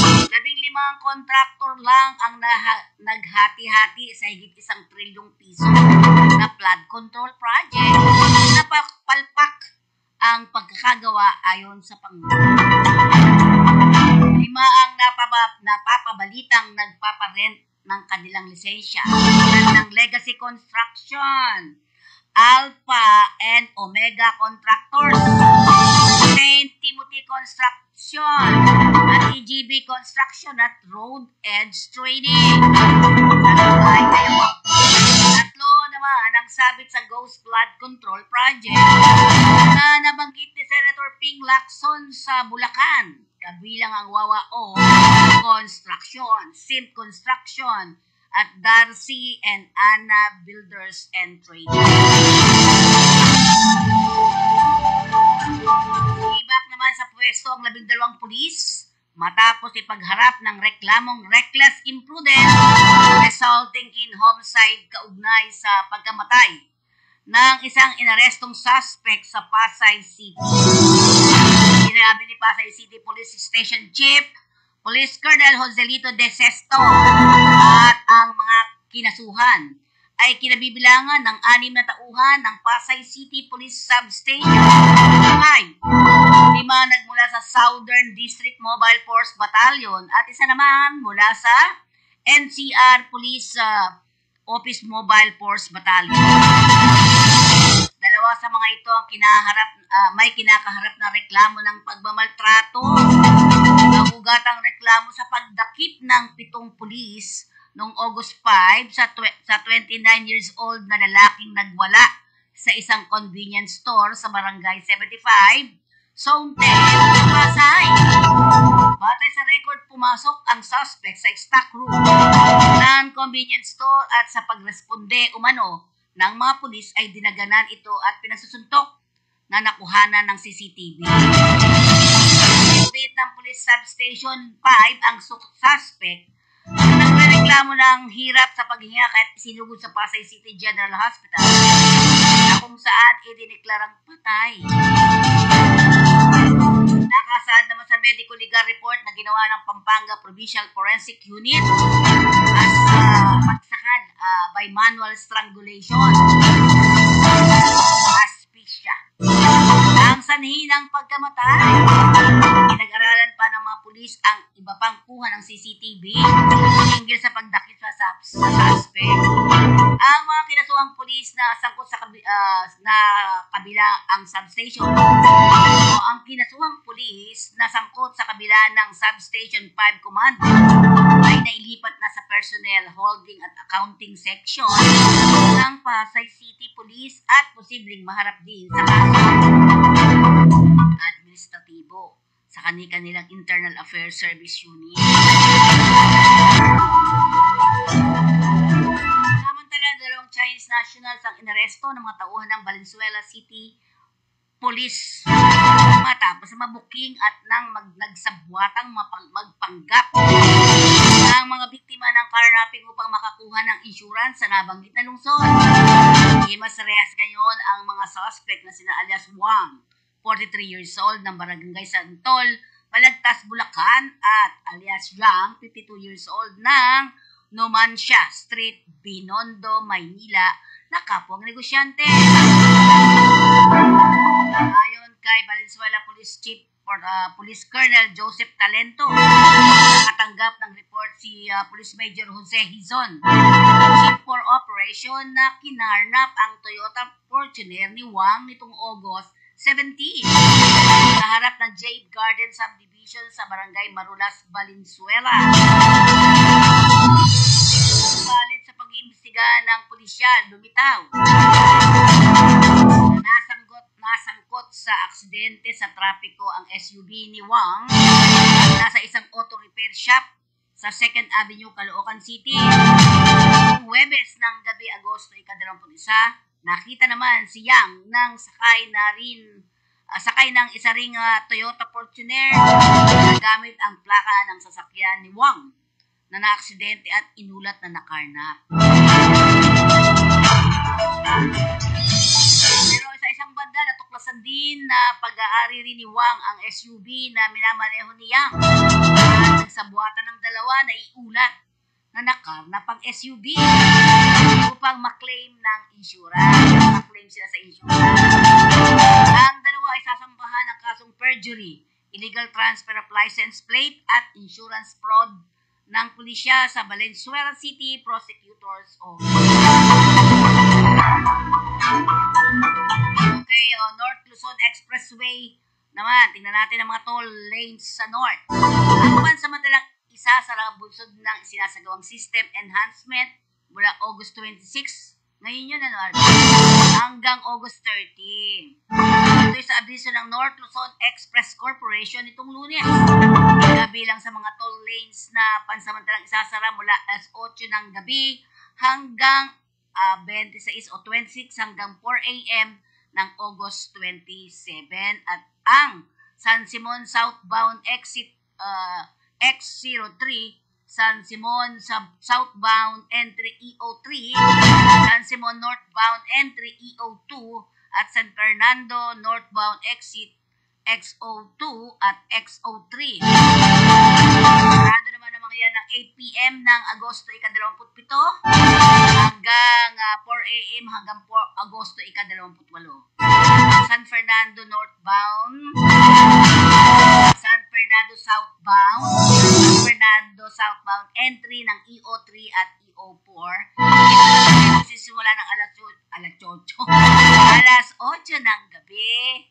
15 limang kontraktor lang ang naghati-hati sa higit 1 trilyong piso na flood control project na palpak ang pagkakagawa ayon sa Pangulo. 5 ang napapabalitang nagpaparent ng kanilang lisensya ng Legacy Construction, Alpha and Omega Contractors, St. Timothy Construction, at EGB Construction at Road Edge Trading. Tatlo naman ang sabit sa Ghost Flood Control Project na nabanggit ni Senator Ping Lacson sa Bulacan, kabilang ang Wawa O Construction, Sim Construction, at Darcy and Anna Builders and Trading. Ibak naman sa pwesto ang 12 pulis matapos ipagharap ng reklamong reckless imprudence resulting in homicide kaugnay sa pagkamatay ng isang inarestong suspect sa Pasay City. Sinabi ni Pasay City Police Station Chief Police Colonel Joselito De Sesto at ang mga kinasuhan ay kinabibilangan ng 6 na tauhan ng Pasay City Police Substation 5. 5 nagmula sa Southern District Mobile Force Battalion at isa naman mula sa NCR Police Office Mobile Force Battalion. Dalawa sa mga ito ang may kinakaharap na reklamo ng pagmamaltrato. Nagugatang reklamo sa pagdakip ng 7 pulis noong August 5 sa 29 years old na lalaking nagwala sa isang convenience store sa Barangay 75, Zone 10, Pasay. Batay sa record, pumasok ang suspect sa stock room ng convenience store at sa pagresponde umano ng mga pulis ay dinaganan ito at pinasusuntok na nakuhanan ng CCTV. Bit ng Police Substation 5 ang suspect na nagreklamo ng hirap sa paghinga kahit isinugod sa Pasay City General Hospital na kung saan idineklarang patay. Nakasaad naman sa medical legal report na ginawa ng Pampanga Provincial Forensic Unit as pagsakan by manual strangulation, asphyxia. Ang sanhi ng pagkamatay, pinag-aralan pa ng mga pulis ang iba pang kuha ng CCTV hinggil sa pagdakip sa suspect. Ang mga kinasuhang pulis na sangkot sa kabila ang substation o ang kinasuhang pulis na sangkot sa kabila ng Substation 5 Command ay nailipat na sa Personnel Holding at Accounting Section ng Pasay City Police at posibleng maharap din sa kaso administratibo sa kanilang Internal Affairs Service Unit. Samantala, 2 Chinese nationals ang inaresto ng mga tauhan ng Valenzuela City Police matapos mabuking at nang nagsabwatang magpanggap ng mga biktima ng carnapping upang makakuha ng insurance sa nabanggit na lungsod. Himas rehas ngayon ang mga suspect na sina alias Wang, 43 years old ng Barangay Santol, Balagtas, Bulacan, at alias Yang, 52 years old ng Numancia Street, Binondo, Maynila, na kapwang negosyante. Ayon kay Valenzuela Police Chief Police Colonel Joseph Talento, nakatanggap ng report si Police Major Jose Hizon, Chief for Operation, na kinarnap ang Toyota Fortuner ni Wang nitong August 17 sa harap ng Jade Garden Subdivision sa Barangay Marulas, Valenzuela. Balit sa pag-iimbestiga ng pulisya, lumitaw nasangkot sa aksidente sa trapiko ang SUV ni Wang nasa isang auto repair shop sa 2nd Avenue, Caloocan City. Noong Huwebes ng gabi, Agosto 21, nakita naman si Yang nang sakay ng isa ring Toyota Fortuner na gamit ang plaka ng sasakyan ni Wang na naaksidente at inulat na nakarnap. Pero sa isang banda, natuklasan din din na pag-aari rin ni Wang ang SUV na minamaneho ni Yang. At nagsabuatan ng dalawa na iulat na nakar na pang SUV upang maklaim ng insurance. Maklaim sila sa insurance. Ang dalawa ay sasambahan ng kasong perjury, illegal transfer of license plate at insurance fraud ng pulisya sa Valenzuela City Prosecutor's Office. Okay, North Luzon Expressway naman. Tingnan natin ang mga toll lanes sa North. Ang pansamantalang isa sa bunsod ng sinasagawang system enhancement mula August 26, ngayon yun, hanggang August 13. Ito'y sa abiso ng North Luzon Express Corporation itong Lunes. Kabilang sa mga toll lanes na pansamantalang isasara mula alas 8 ng gabi hanggang 26 o 26 hanggang 4 a.m. ng August 27 at ang San Simon southbound exit X03, San Simon southbound entry EO3, San Simon northbound entry EO2 at San Fernando northbound exit XO2 at XO3. Sarado naman ang mga yan ng 8 p.m. ng Agosto 27 hanggang 4 a.m. hanggang Agosto 28. San Fernando northbound, San Fernando southbound, San Fernando southbound entry ng EO3 at EO4. Ito magsisimula ng alas 8 ng gabi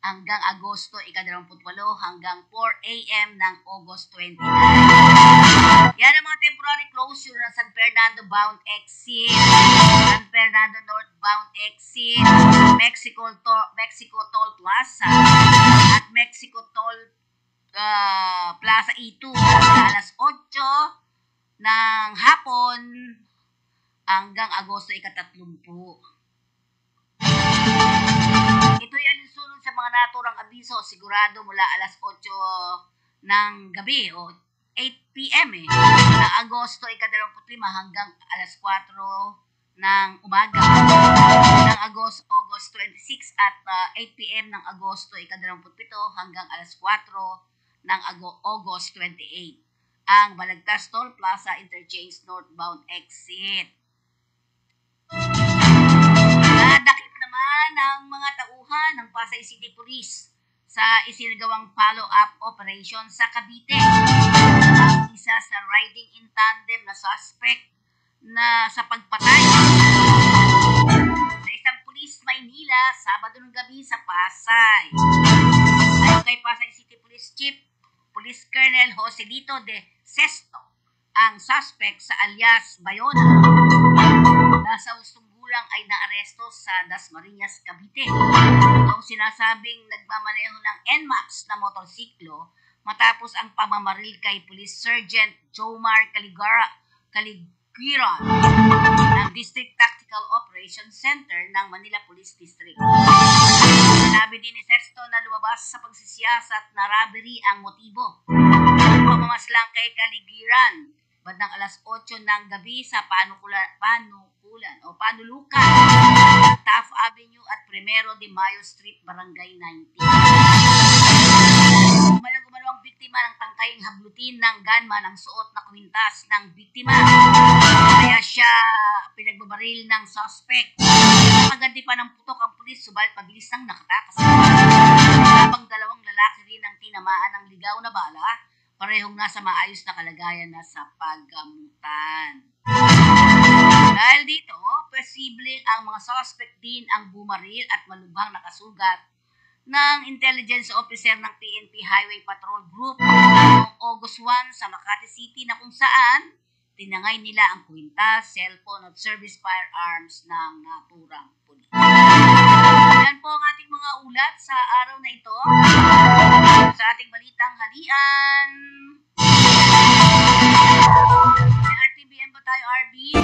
hanggang Agosto 28 hanggang 4 a.m. ng August 29. Yan ang mga temporary closure ng San Fernando bound exit, San Fernando northbound exit, Mexico Toll Plaza at Mexico Toll Plaza E2 alas 8 ng hapon hanggang Agosto 30. Ito'y alinsunod sa mga naturang abiso sigurado mula alas 8 ng gabi o 8 p.m. na Agosto 25 hanggang alas 4 ng umaga ng August 26 at 8 p.m. ng Agosto 27 hanggang alas 4 ng August 28. Ang Balagtas Toll Plaza Interchange northbound exit. Nadakip naman ang mga tauhan ng Pasay City Police sa isinagawang follow-up operation sa Cavite. Ang isa sa riding in tandem na suspect na sa pagpatay sa isang pulis Maynila Sabado ng gabi sa Pasay. Ayon kay Pasay City Police Chief Police Colonel Joselito de Sesto, ang suspect sa alias Bayona nasa Usunggulang ay naaresto sa Dasmariñas, Cavite. Itong sinasabing nagmamaneho ng NMAX na motorsiklo matapos ang pamamaril kay Police Sergeant Jomar Caligiran ng District Tactical Operations Center ng Manila Police District. Sinabi din ni Sesto na lumabas sa pagsisiyasat na robbery ang motibo. Pamamaslang kay Caligiran bandang alas 8 ng gabi sa Panulukan, Taft Avenue at 1 de Mayo Street, Barangay 19. Gumano ang biktima ng tangkaying hablutin ng gunman ang suot na kwintas ng biktima. Kaya siya pinagbabaril ng suspect. Nakaganti pa ng putok ang pulis subalit mabilis nang nakatakas. Habang dalawang lalaki rin ang tinamaan ng ligaw na bala, parehong nasa maayos na kalagayan na sa paggamutan. Dahil dito, posibleng ang mga suspect din ang bumaril at malubhang nakasugat ng intelligence officer ng PNP Highway Patrol Group noong August 1 sa Makati City na kung saan tinangay nila ang kwintas, cellphone at service firearms ng naturang pulis. Yan po ang ating mga ulat sa araw na ito. Sa ating balitang halian. RTBM ba tayo, RB?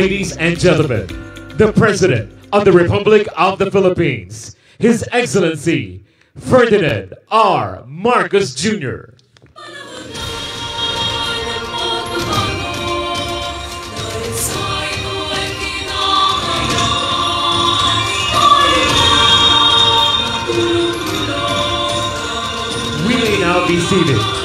Ladies and gentlemen, the President of the Republic of the Philippines, His Excellency Ferdinand R. Marcos Jr. We may now be seated.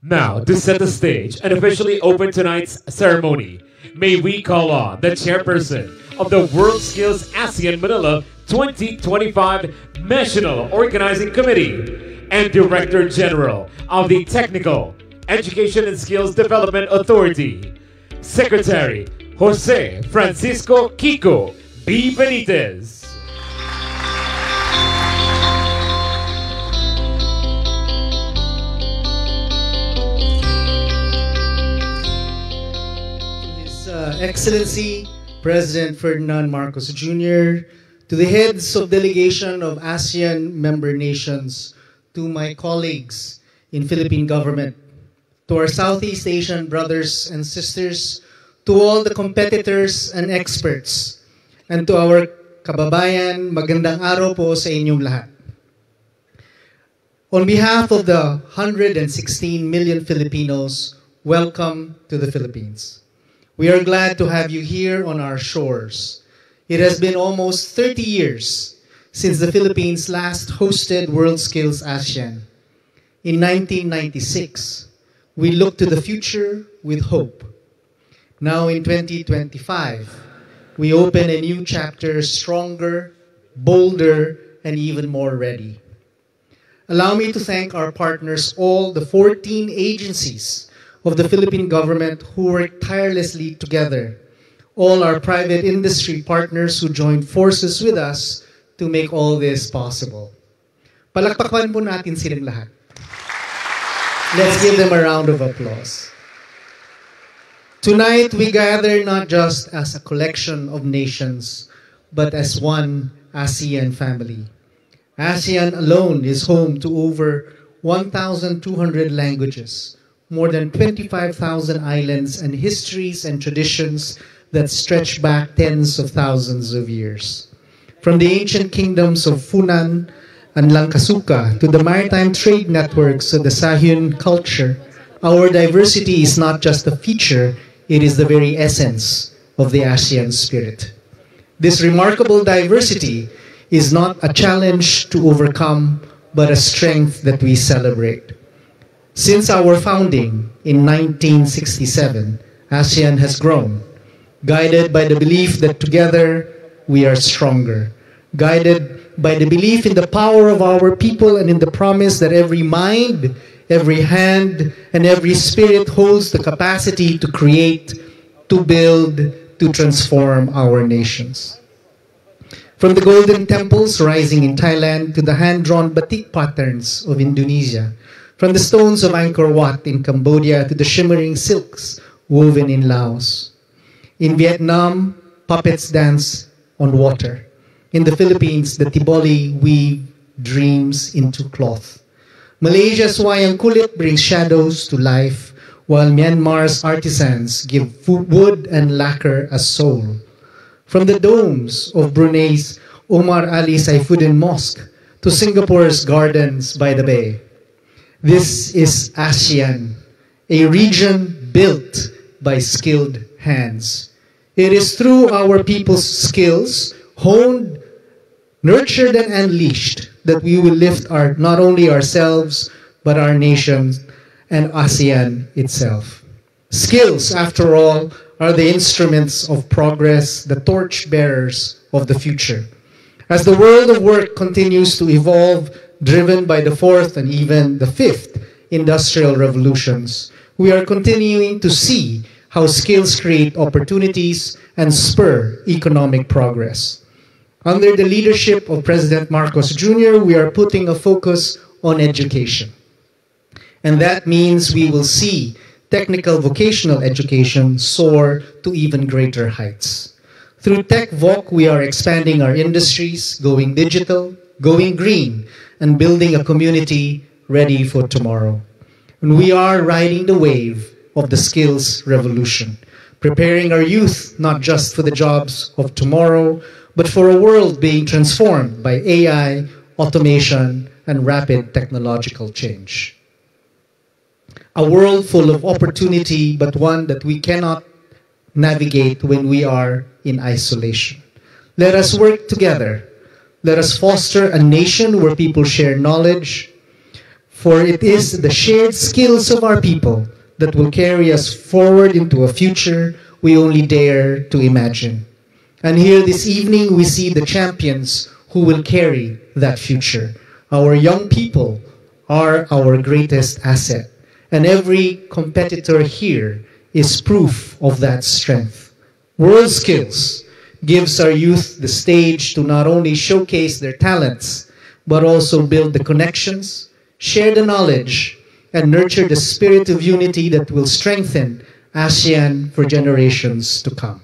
Now, to set the stage and officially open tonight's ceremony, may we call on the chairperson of the World Skills ASEAN Manila 2025 National Organizing Committee and Director General of the Technical Education and Skills Development Authority, Secretary Jose Francisco Kiko B. Benitez. Excellency President Ferdinand Marcos Jr., to the heads of delegation of ASEAN member nations, to my colleagues in Philippine government, to our Southeast Asian brothers and sisters, to all the competitors and experts, and to our kababayan, magandang araw po sa inyong lahat. On behalf of the 116 million Filipinos, welcome to the Philippines. We are glad to have you here on our shores. It has been almost 30 years since the Philippines last hosted World Skills ASEAN. In 1996, we looked to the future with hope. Now in 2025, we open a new chapter stronger, bolder, and even more ready. Allow me to thank our partners, all the 14 agencies of the Philippine government who work tirelessly together, all our private industry partners who joined forces with us to make all this possible. Palakpakan po natin silang lahat. Let's give them a round of applause. Tonight, we gather not just as a collection of nations, but as one ASEAN family. ASEAN alone is home to over 1,200 languages, more than 25,000 islands, and histories and traditions that stretch back tens of thousands of years. From the ancient kingdoms of Funan and Langkasuka to the maritime trade networks of the Sahun culture, our diversity is not just a feature, it is the very essence of the ASEAN spirit. This remarkable diversity is not a challenge to overcome, but a strength that we celebrate. Since our founding in 1967, ASEAN has grown, guided by the belief that together we are stronger, guided by the belief in the power of our people and in the promise that every mind, every hand, and every spirit holds the capacity to create, to build, to transform our nations. From the golden temples rising in Thailand to the hand-drawn batik patterns of Indonesia, from the stones of Angkor Wat in Cambodia to the shimmering silks woven in Laos. In Vietnam, puppets dance on water. In the Philippines, the Tiboli weave dreams into cloth. Malaysia's wayang kulit brings shadows to life, while Myanmar's artisans give wood and lacquer a soul. From the domes of Brunei's Omar Ali Saifuddin Mosque to Singapore's gardens by the bay. This is ASEAN, a region built by skilled hands. It is through our people's skills, honed, nurtured, and unleashed, that we will lift not only ourselves, but our nation and ASEAN itself. Skills, after all, are the instruments of progress, the torch-bearers of the future. As the world of work continues to evolve, driven by the fourth and even the fifth industrial revolutions, we are continuing to see how skills create opportunities and spur economic progress. Under the leadership of President Marcos Jr., we are putting a focus on education. And that means we will see technical vocational education soar to even greater heights. Through TechVoc, we are expanding our industries, going digital, going green, and building a community ready for tomorrow. And we are riding the wave of the skills revolution, preparing our youth not just for the jobs of tomorrow, but for a world being transformed by AI, automation, and rapid technological change. A world full of opportunity, but one that we cannot navigate when we are in isolation. Let us work together. Let us foster a nation where people share knowledge, for it is the shared skills of our people that will carry us forward into a future we only dare to imagine. And here this evening we see the champions who will carry that future. Our young people are our greatest asset, and every competitor here is proof of that strength. World Skills gives our youth the stage to not only showcase their talents, but also build the connections, share the knowledge, and nurture the spirit of unity that will strengthen ASEAN for generations to come.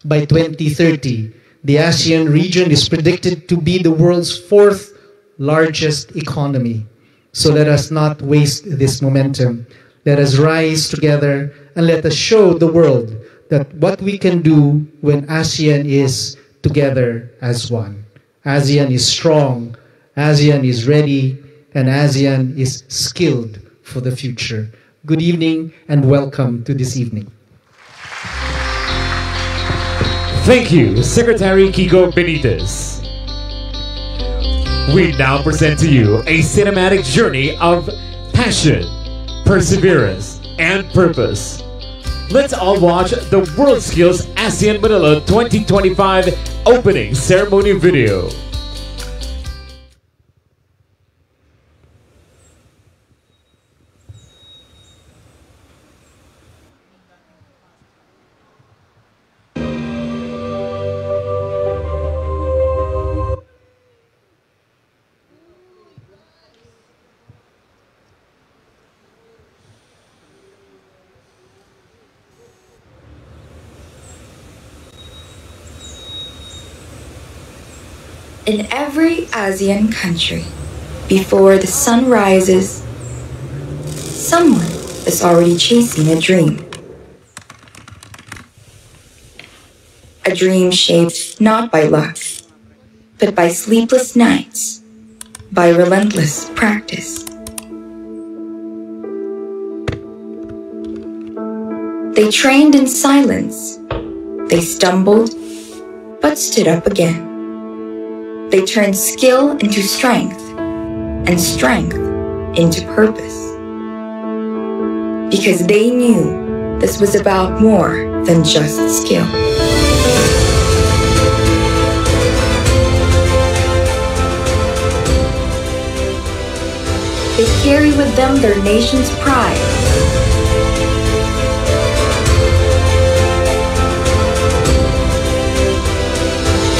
By 2030, the ASEAN region is predicted to be the world's fourth largest economy. So let us not waste this momentum. Let us rise together and let us show the world that what we can do when ASEAN is together as one. ASEAN is strong, ASEAN is ready, and ASEAN is skilled for the future. Good evening and welcome to this evening. Thank you, Secretary Kiko Benitez. We now present to you a cinematic journey of passion, perseverance, and purpose. Let's all watch the World Skills ASEAN Manila 2025 opening ceremony video. In every ASEAN country, before the sun rises, someone is already chasing a dream. A dream shaped not by luck, but by sleepless nights, by relentless practice. They trained in silence. They stumbled, but stood up again. They turned skill into strength, and strength into purpose. Because they knew this was about more than just skill. They carry with them their nation's pride.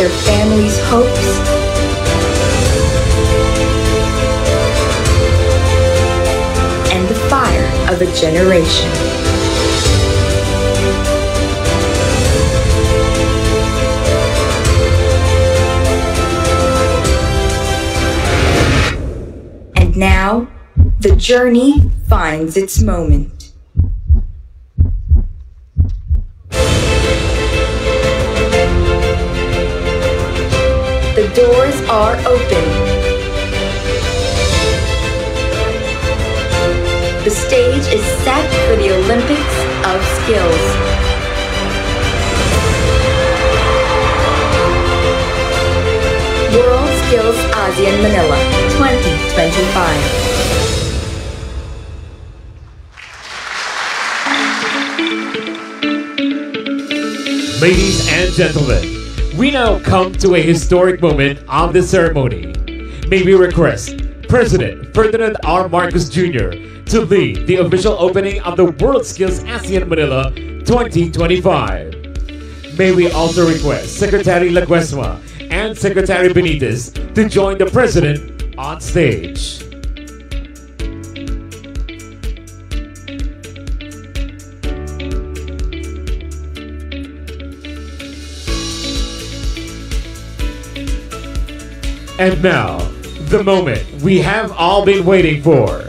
Their family's hopes, and the fire of a generation. And now, the journey finds its moment. The doors are open. The stage is set for the Olympics of Skills. World Skills ASEAN Manila 2025. Ladies and gentlemen, we now come to a historic moment of the ceremony. May we request President Ferdinand R. Marcos Jr. to lead the official opening of the World Skills ASEAN Manila 2025. May we also request Secretary Laguesma and Secretary Benitez to join the President on stage. And now, the moment we have all been waiting for.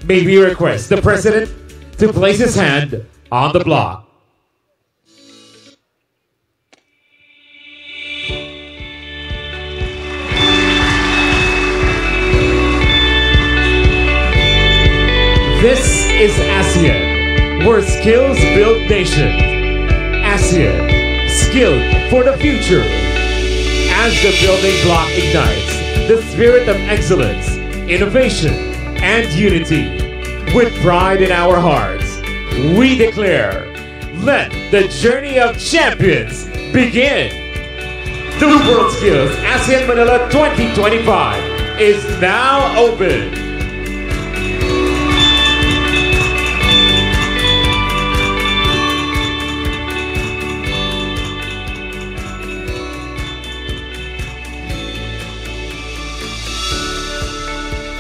may we request the President to place his hand on the block. This is ASEAN, where skills build nations. ASEAN, skilled for the future. As the building block ignites the spirit of excellence, innovation, and unity, with pride in our hearts, we declare, let the journey of champions begin. The WorldSkills ASEAN Manila 2025 is now open.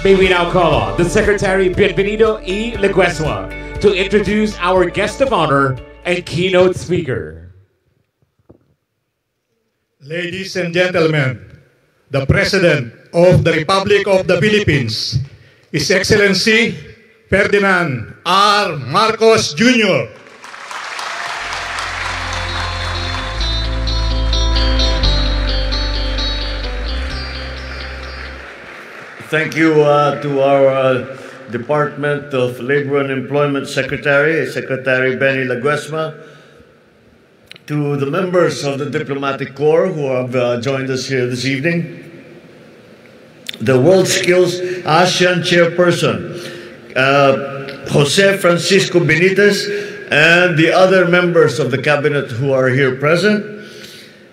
May we now call on the Secretary Bienvenido E. Leguesma to introduce our guest of honor and keynote speaker. Ladies and gentlemen, the President of the Republic of the Philippines, His Excellency Ferdinand R. Marcos Jr. Thank you to our Department of Labor and Employment Secretary, Secretary Benny Leguesma, to the members of the Diplomatic Corps who have joined us here this evening, the WorldSkills ASEAN Chairperson, Jose Francisco Benitez, and the other members of the Cabinet who are here present.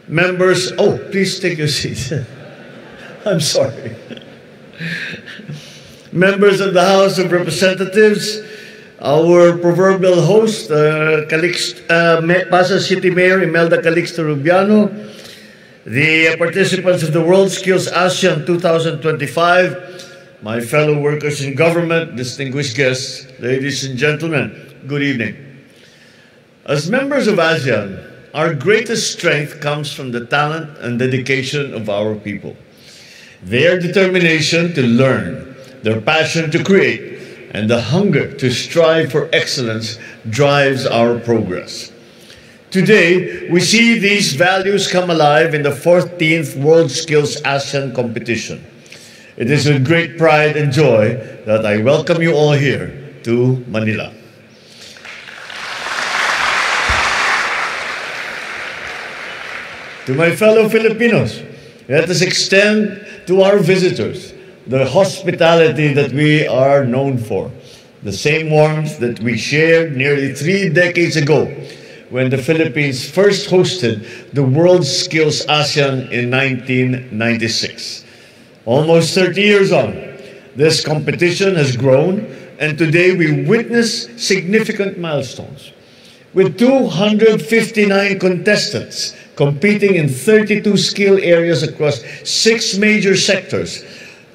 Members, oh, please take your seats. I'm sorry. Members of the House of Representatives, our proverbial host, Pasay City Mayor Imelda Calixto Rubiano, the participants of the WorldSkills ASEAN 2025, my fellow workers in government, distinguished guests, ladies and gentlemen, good evening. As members of ASEAN, our greatest strength comes from the talent and dedication of our people. Their determination to learn, their passion to create, and the hunger to strive for excellence drives our progress. Today, we see these values come alive in the 14th WorldSkills ASEAN competition. It is with great pride and joy that I welcome you all here to Manila. To my fellow Filipinos, let us extend to our visitors the hospitality that we are known for, the same warmth that we shared nearly 3 decades ago when the Philippines first hosted the WorldSkills ASEAN in 1996. Almost 30 years on, this competition has grown, and today we witness significant milestones. With 259 contestants competing in 32 skill areas across 6 major sectors,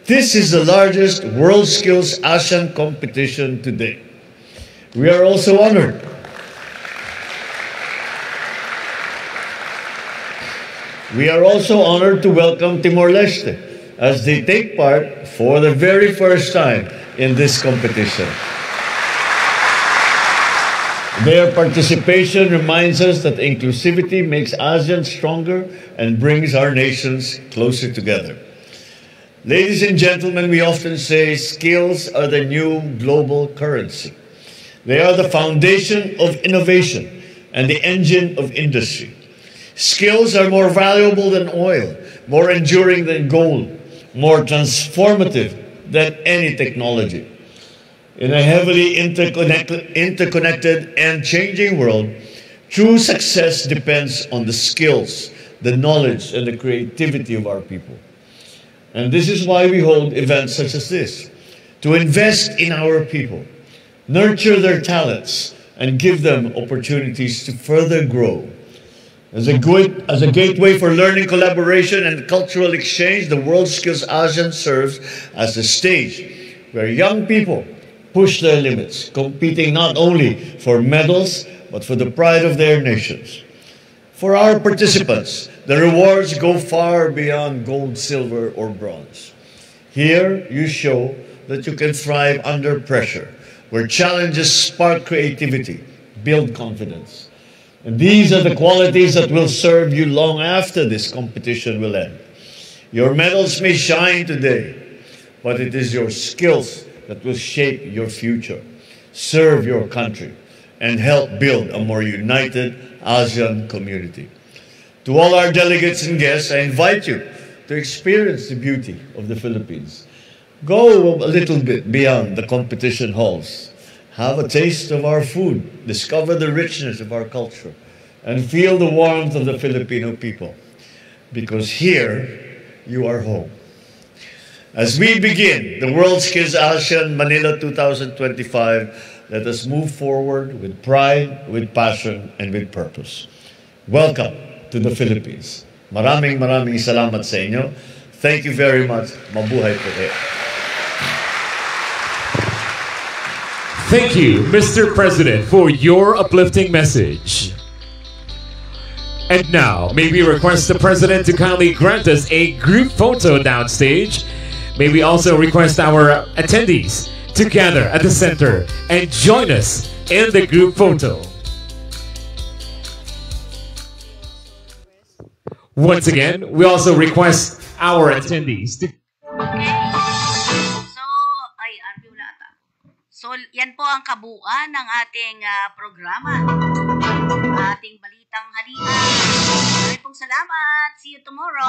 this is the largest WorldSkills ASEAN competition to date. We are also honored to welcome Timor-Leste as they take part for the very first time in this competition. Their participation reminds us that inclusivity makes ASEAN stronger and brings our nations closer together. Ladies and gentlemen, we often say skills are the new global currency. They are the foundation of innovation and the engine of industry. Skills are more valuable than oil, more enduring than gold, more transformative than any technology. In a heavily interconnected and changing world, true success depends on the skills, the knowledge, and the creativity of our people. And this is why we hold events such as this, to invest in our people, nurture their talents, and give them opportunities to further grow. As a gateway for learning, collaboration, and cultural exchange, the WorldSkills ASEAN serves as a stage where young people push their limits, competing not only for medals, but for the pride of their nations. For our participants, the rewards go far beyond gold, silver, or bronze. Here, you show that you can thrive under pressure, where challenges spark creativity, build confidence. And these are the qualities that will serve you long after this competition will end. Your medals may shine today, but it is your skills that will shape your future, serve your country, and help build a more united ASEAN community. To all our delegates and guests, I invite you to experience the beauty of the Philippines. Go a little bit beyond the competition halls. Have a taste of our food, discover the richness of our culture, and feel the warmth of the Filipino people. Because here, you are home. As we begin the WorldSkills ASEAN Manila 2025, let us move forward with pride, with passion, and with purpose. Welcome to the Philippines. Maraming salamat sa inyo. Thank you very much. Mabuhay po kayo. Thank you, Mr. President, for your uplifting message. And now, may we request the President to kindly grant us a group photo downstage. May we also request our attendees to gather at the center and join us in the group photo. Once again, we also request our attendees to... So, yan po ang kabuuan ng ating programa. Ating balitang halina. Maraming pong salamat. See you tomorrow.